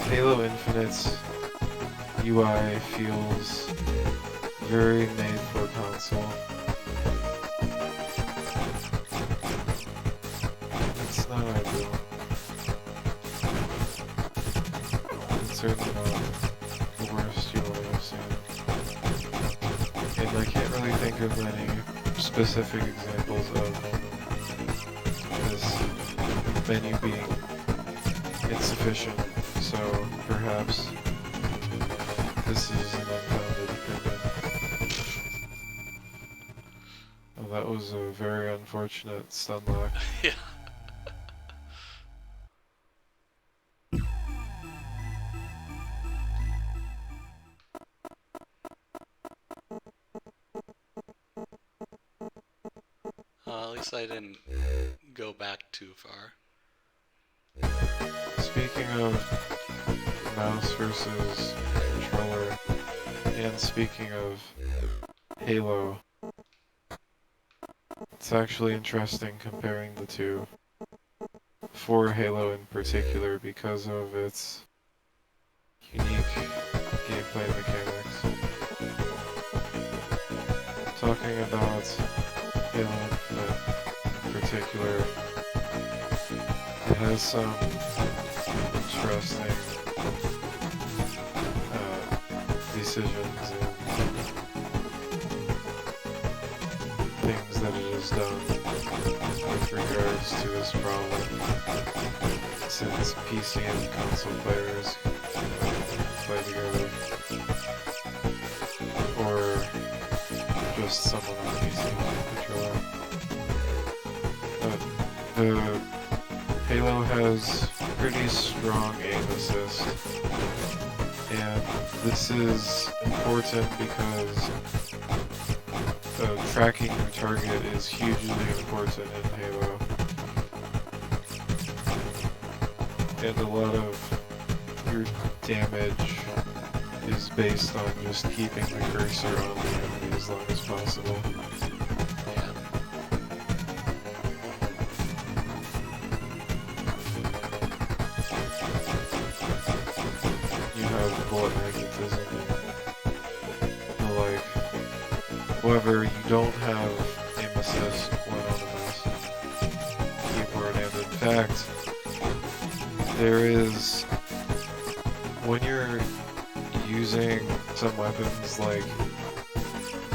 Halo Infinite's UI feels very made for console. It's not ideal. It's certainly not the worst UI I've seen. And I can't really think of any specific examples of this menu being insufficient, so perhaps this is an unfounded opinion. Oh, that was a very unfortunate stun lock. Yeah. At least I didn't go back too far. Speaking of mouse versus controller, and speaking of Halo, it's actually interesting comparing the two, for Halo in particular, because of its unique gameplay mechanics. Talking about Halo Infinite in particular, it has some interesting decisions and things that it has done with regards to this problem, since PC and console players play together, or just someone on PC with a controller. The Halo has pretty strong aim assist, and this is important because tracking your target is hugely important in Halo, and a lot of your damage is based on just keeping the cursor on the enemy as long as possible. You have bullet magnetism and the like. However, you don't have aim assist when on the mouse keyboard, and in fact, there is, when you're using some weapons like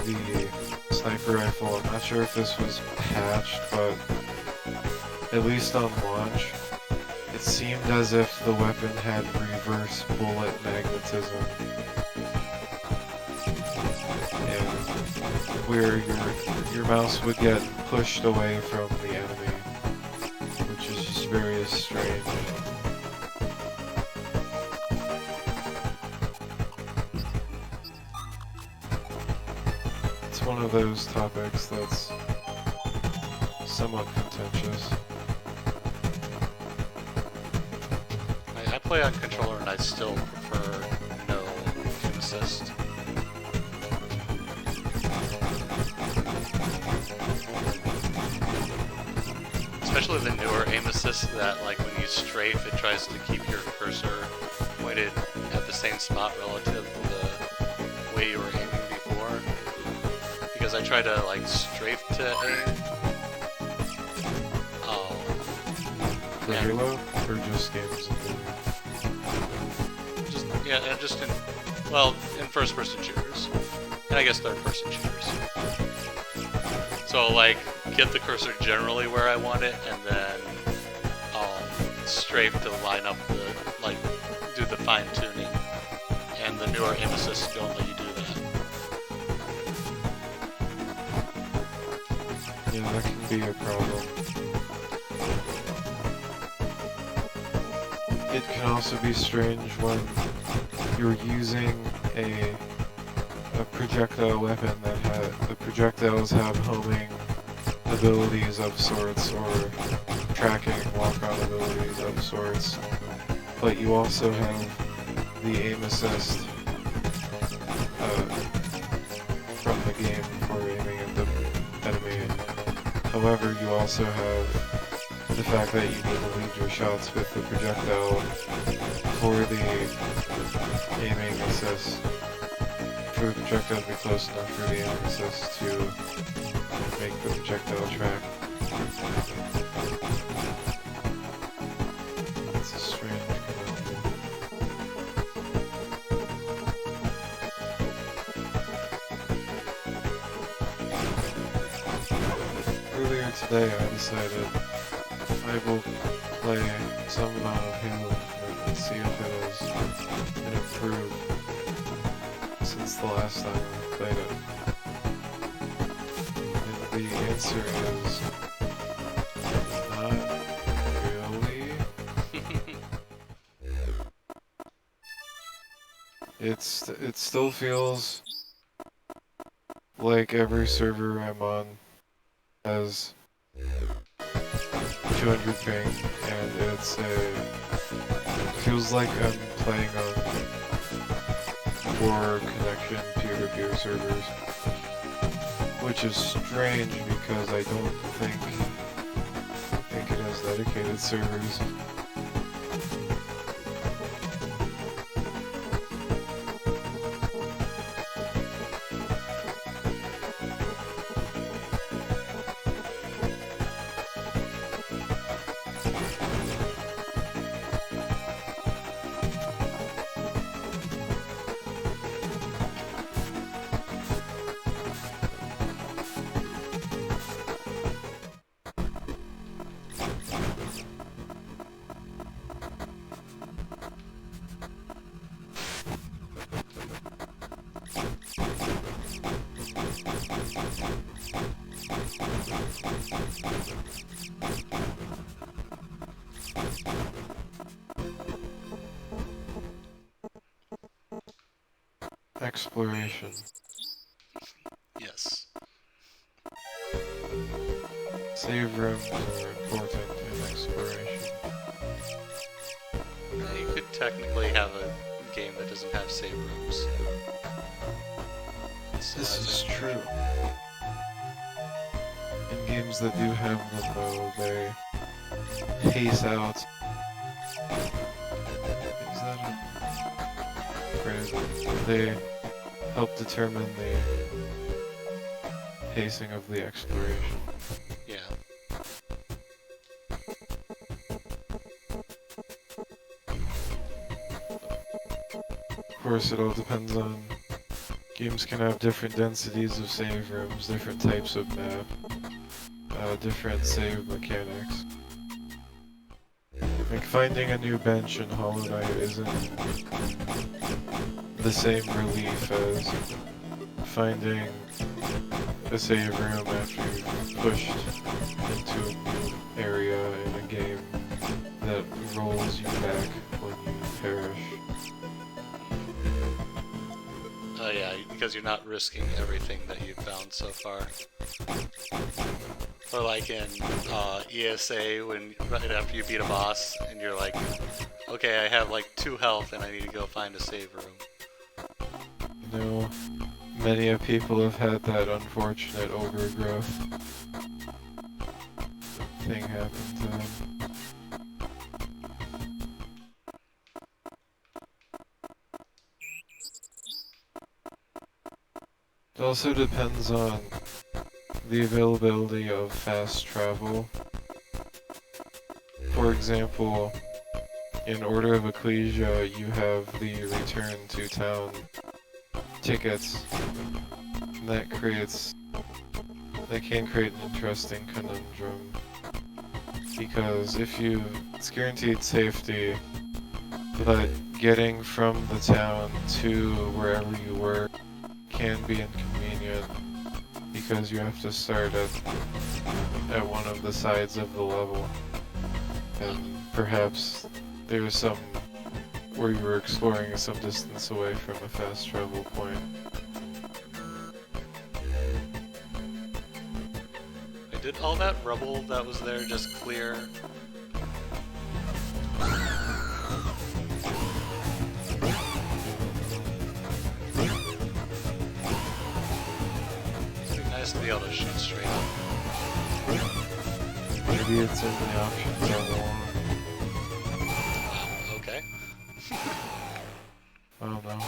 the sniper rifle, I'm not sure if this was patched, but at least on launch, it seemed as if the weapon had reverse bullet magnetism, and where your mouse would get pushed away from the enemy, which is just very strange. It's one of those topics that's somewhat contentious. I play on controller and I still prefer no aim assist. Especially the newer aim assist that, like, when you strafe, it tries to keep your cursor pointed at the same spot relative to the way you were aiming before. Because I try to, like, strafe to aim. For Halo, or just games? Just in, well, in first-person shooters. And I guess third-person shooters. So, like, get the cursor generally where I want it, and then I'll strafe to line up the, like, do the fine-tuning. And the newer aim assists don't let you do that. Yeah, that can be a problem. It can also be strange when you're using a projectile weapon that the projectiles have homing abilities of sorts, or tracking walk-on abilities of sorts, but you also have the aim assist from the game for aiming at the enemy. However, you also have the fact that you need to lead your shots with the projectile for the aiming assist. For the projectile to be close enough for the aiming assist to make the projectile track. It's a strange conundrum. Earlier today I decided I will play some amount of Halo Infinite and see if it has been improved since the last time I played it. And the answer is not really. It still feels like every server I'm on has 200 ping, and feels like I'm playing on poor connection peer-to-peer servers, which is strange because I don't think it has dedicated servers. Exploration. Yes. Save rooms are important in exploration. You could technically have a game that doesn't have save rooms. This is true. In games that do have them, though, they pace out. Is that a phrase? They help determine the pacing of the exploration. Yeah. Of course, it all depends on... Games can have different densities of save rooms, different types of map, different save mechanics. Like, finding a new bench in Hollow Knight isn't the same relief as finding a save room after you've pushed into a new area in a game that rolls you back when you perish. Oh yeah, because you're not risking everything that you've found so far. Or like in ESA, when right after you beat a boss, and you're like, okay, I have like 2 health and I need to go find a save room. You know, many of people have had that unfortunate overgrowth thing happen to them. It also depends on the availability of fast travel. For example, in Order of Ecclesia, you have the return to town tickets. And that can create an interesting conundrum. Because it's guaranteed safety, but getting from the town to wherever you were can be inconvenient because you have to start at one of the sides of the level, and perhaps there's some where you were exploring some distance away from a fast travel point. I did Did all that rubble that was there just clear? It'd be nice to be able to shoot straight up. Maybe it's in the options I want. Wow, okay. I don't know.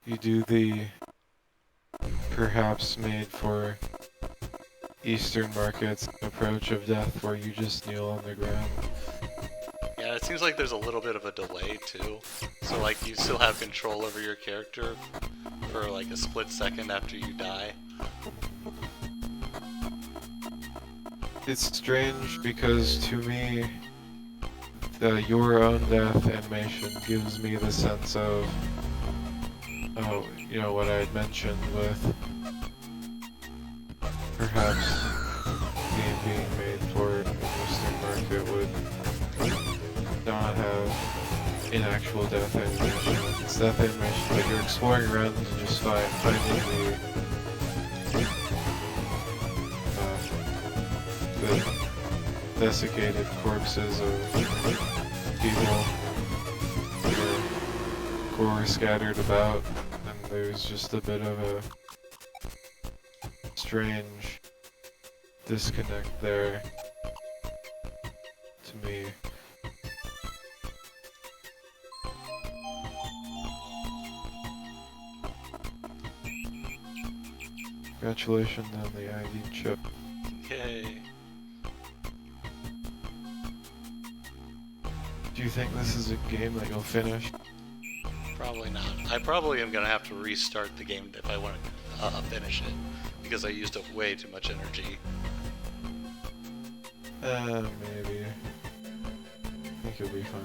You do the perhaps made for Eastern markets approach of death where you just kneel on the ground. Yeah, it seems like there's a little bit of a delay too. So like you still have control over your character for like a split second after you die. It's strange because to me, your own death animation gives me the sense of, you know, what I had mentioned with perhaps game being made for an Eastern market would not have an actual death animation. It's death animation, but you're exploring around and just finding the desiccated corpses of people who are scattered about, and there's just a bit of a strange disconnect there to me. Congratulations on the ID chip. Yay. Do you think this is a game that you'll finish? Probably not. I probably am gonna have to restart the game if I want to finish it, because I used up way too much energy. Maybe. I think you'll be fine.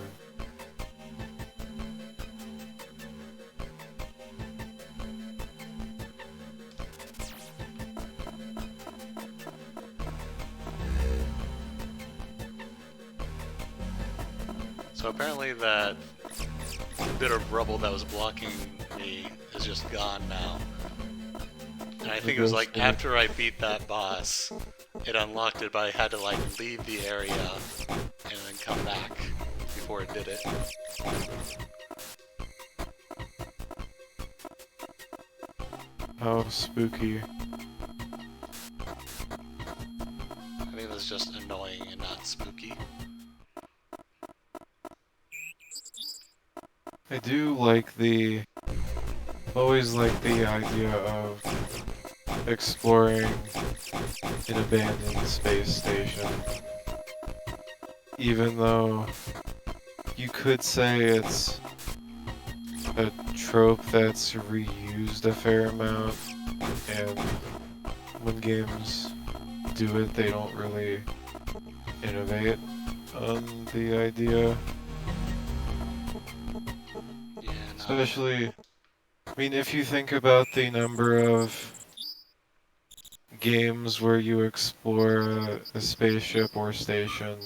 So apparently that bit of rubble that was blocking me is just gone now. And I think it was like after I beat that boss, it unlocked it, but I had to like leave the area and then come back before it did it. How spooky. I think that's just annoying and not spooky. I do like always like the idea of exploring an abandoned space station. Even though you could say it's a trope that's reused a fair amount, and when games do it, they don't really innovate on the idea. Yeah, no. Especially, I mean, if you think about the number of games where you explore a spaceship or station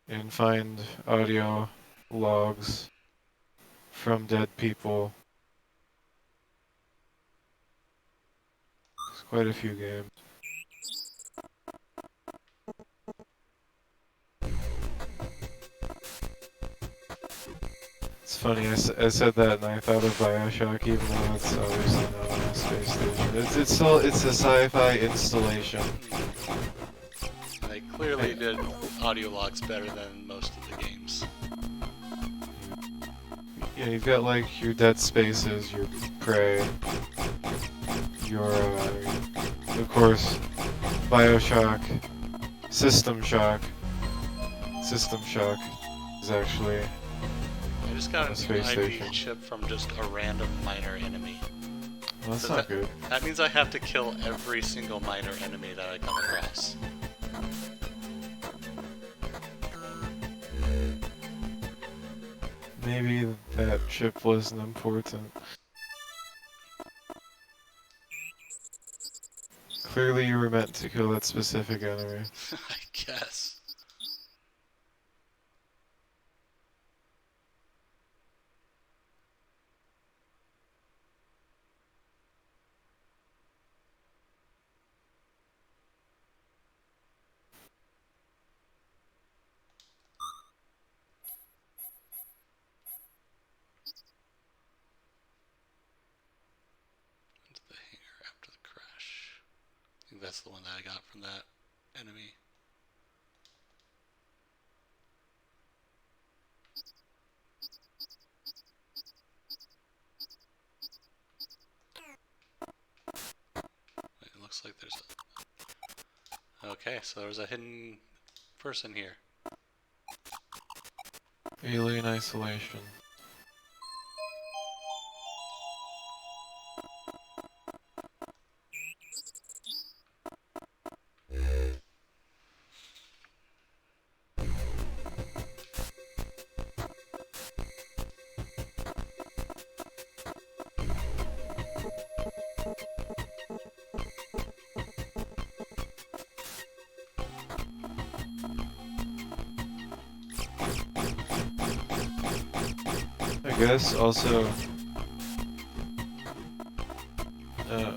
and find audio logs from dead people. There's quite a few games. It's funny, I said that and I thought of BioShock, even though it's obviously not on a space station. It's a sci-fi installation. They clearly did audio logs better than most of the games. Yeah, you've got like your Dead Spaces, your Prey, your, of course, BioShock, System Shock. System Shock is actually I just got a an space ID station. chip from just a random minor enemy. Well, that's So not good. That means I have to kill every single minor enemy that I come across. Maybe that chip wasn't important. Clearly you were meant to kill that specific enemy. I guess. think that's the one that I got from that enemy. It looks like there's a... Okay, so there's a hidden person here. Alien isolation. I guess also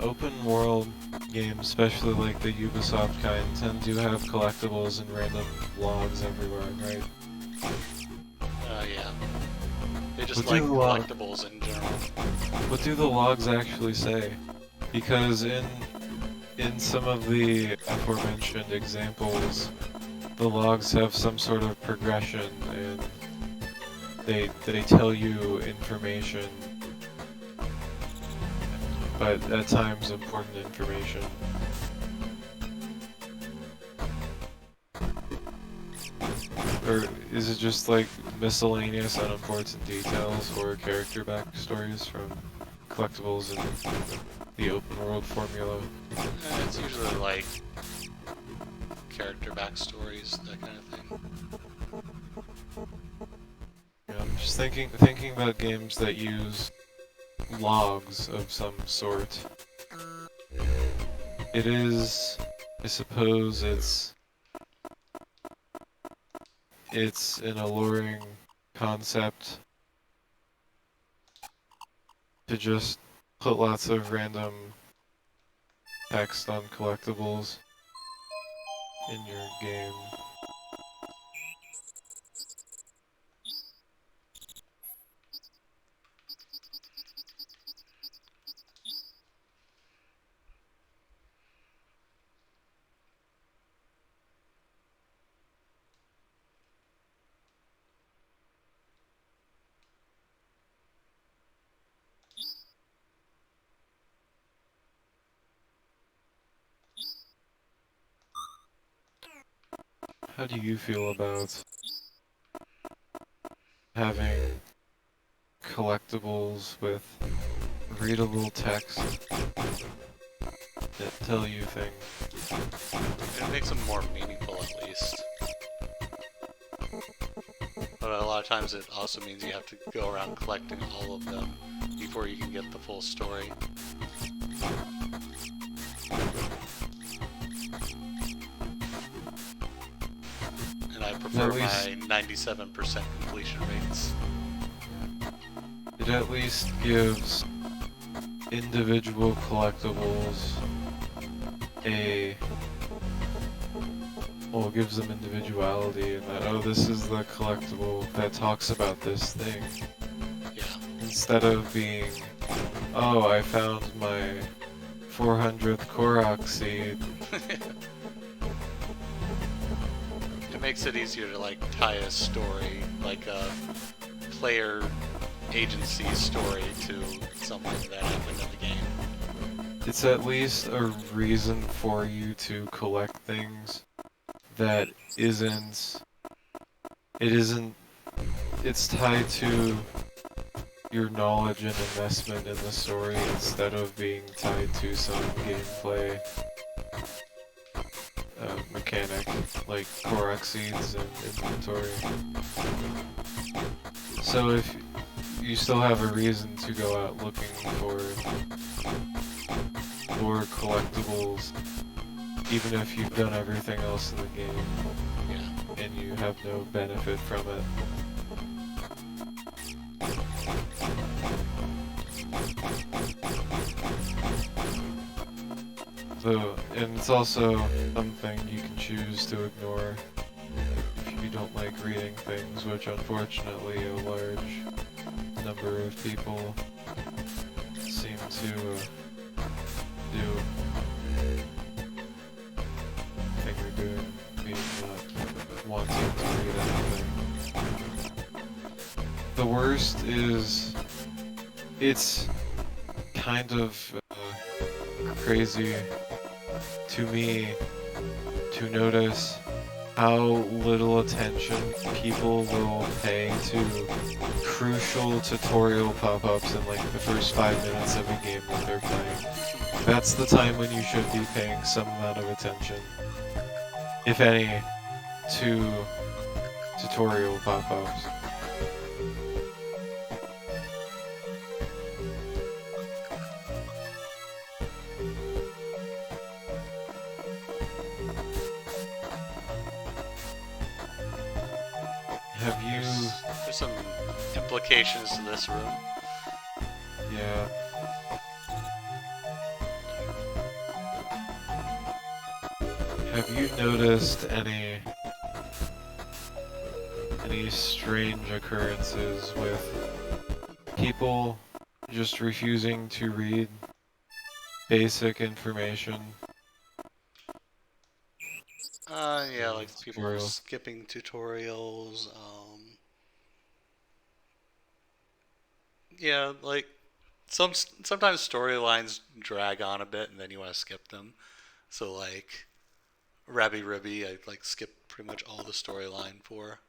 open world games, especially like the Ubisoft kind, tend to have collectibles and random logs everywhere, right? Yeah. They just like collectibles in general. What do the logs actually say? Because in some of the aforementioned examples, the logs have some sort of progression and they tell you information, but at times important information. Or is it just like miscellaneous unimportant details or character backstories from collectibles and the open world formula? It's usually like character backstories, that kind of thing. Yeah, I'm just thinking about games that use logs of some sort. It is, I suppose it's an alluring concept to just put lots of random text on collectibles in your game. How do you feel about having collectibles with readable text that tell you things? It makes them more meaningful, at least. But a lot of times it also means you have to go around collecting all of them before you can get the full story. And I prefer my 97% completion rates. It at least gives individual collectibles well, it gives them individuality in that, oh, this is the collectible that talks about this thing. Yeah. Instead of being, oh, I found my 400th Korok seed. It makes it easier to like tie a story, like a player agency story to something that happened in the game. It's at least a reason for you to collect things that it's tied to your knowledge and investment in the story instead of being tied to some gameplay mechanic like Korok seeds and inventory. So if you still have a reason to go out looking for collectibles, even if you've done everything else in the game, Yeah. and you have no benefit from it. And it's also something you can choose to ignore if you don't like reading things, which unfortunately a large number of people seem to do. the worst is it's kind of crazy to me to notice how little attention people will pay to crucial tutorial pop-ups in like the first 5 minutes of a game that they're playing. That's the time when you should be paying some amount of attention, if any, to tutorial pop-ups. Have you... There's some implications to this room. Yeah. Have you noticed any strange occurrences with people just refusing to read basic information? Yeah, like people Tutorial. skipping tutorials, yeah, like sometimes storylines drag on a bit and then you want to skip them. So like Rabby Ribby, I like skipped pretty much all the storyline for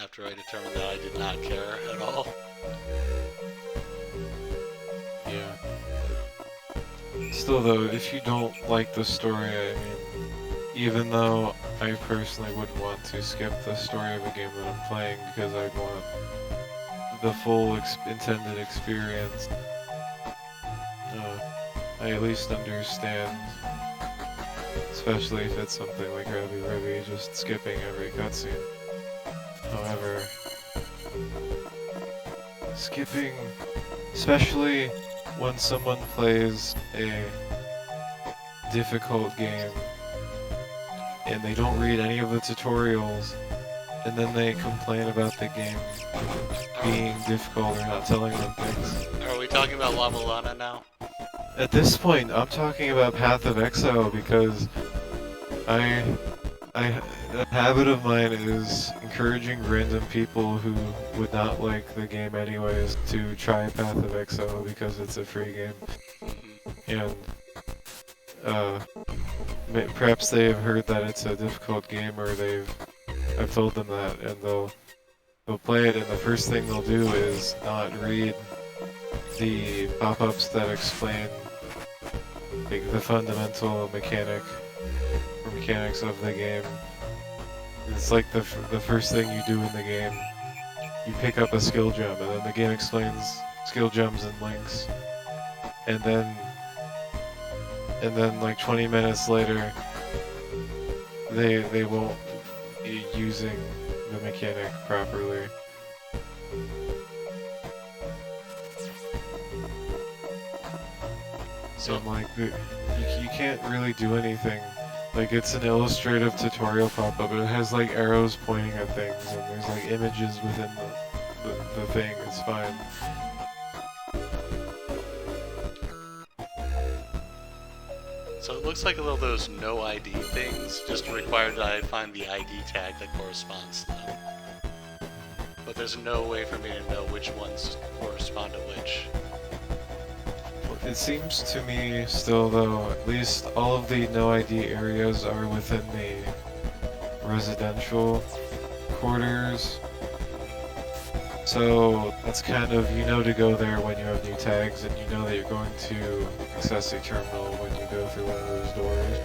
after I determined that I did not care at all. Yeah. Still though, if you don't like the story, I mean, even though I personally wouldn't want to skip the story of a game that I'm playing because I'd want the full intended experience, I at least understand, especially if it's something like Rabby Ribby, just skipping every cutscene. However, skipping, especially when someone plays a difficult game and they don't read any of the tutorials, and then they complain about the game being difficult or not telling them things. Are we talking about La Mulana now? At this point, I'm talking about Path of Exile because a habit of mine is encouraging random people who would not like the game anyways to try Path of Exile because it's a free game. And perhaps they have heard that it's a difficult game, or I've told them that, and they'll play it, and the first thing they'll do is not read the pop-ups that explain like the fundamental mechanics of the game. It's like the first thing you do in the game. You pick up a skill gem, and then the game explains skill gems and links, and then like 20 minutes later, they won't be using the mechanic properly. So I'm like, you can't really do anything. Like, it's an illustrative tutorial pop-up, but it has like arrows pointing at things, and there's like images within the thing. It's fine. So it looks like a little of those no ID things just require that I find the ID tag that corresponds to them. But there's no way for me to know which ones correspond to which. It seems to me still though, at least all of the no ID areas are within the residential quarters. So that's kind of, you know to go there when you have new tags, and you know that you're going to access a terminal when you go through one of those doors.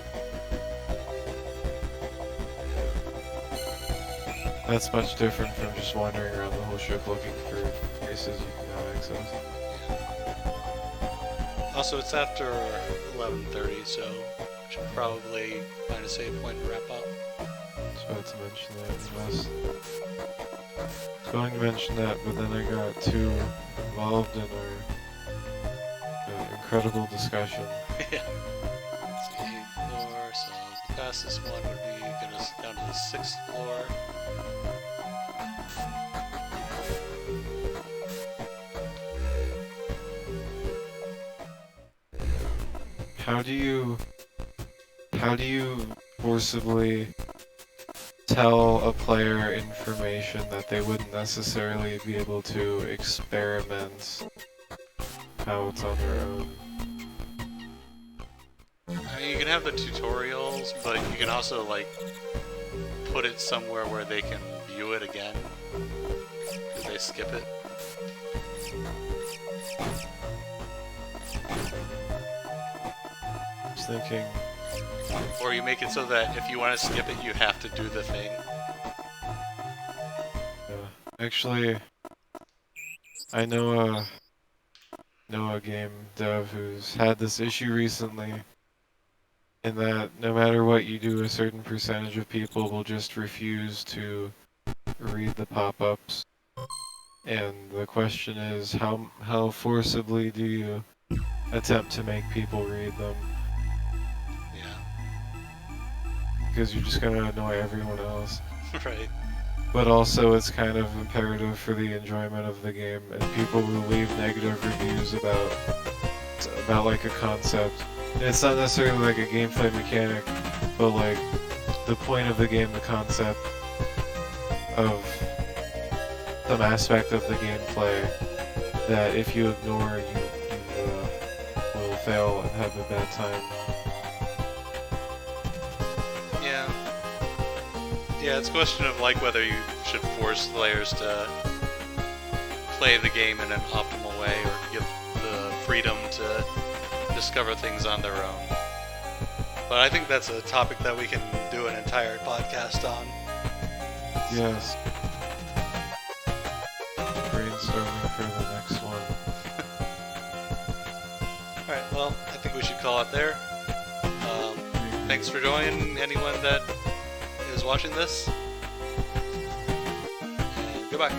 That's much different from just wandering around the whole ship looking for places you can have access. Also, it's after 11:30, so I should probably find a save point and wrap up. I was about to mention that. I was going to mention that, but then I got too involved in our incredible discussion. Yeah. Let's see, 8th floor, so the fastest one would be get us down to the 6th floor. How do you forcibly tell a player information that they wouldn't necessarily be able to experiment out on their own. I mean, you can have the tutorials, but you can also, like, put it somewhere where they can view it again, because they skip it. I was thinking... Or you make it so that if you want to skip it, you have to do the thing. Actually, I know a game dev who's had this issue recently, in that no matter what you do, a certain percentage of people will just refuse to read the pop-ups. And the question is, how forcibly do you attempt to make people read them? Because you're just gonna annoy everyone else. Right. But also it's kind of imperative for the enjoyment of the game, and people will leave negative reviews about like a concept. And it's not necessarily like a gameplay mechanic, but like the point of the game, the concept of some aspect of the gameplay that if you ignore, you will fail and have a bad time. Yeah, it's a question of like whether you should force players to play the game in an optimal way or give the freedom to discover things on their own. But I think that's a topic that we can do an entire podcast on. Yes. Brainstorming for the next one. Alright, well, I think we should call it there. Thanks for joining anyone that is watching this. And goodbye.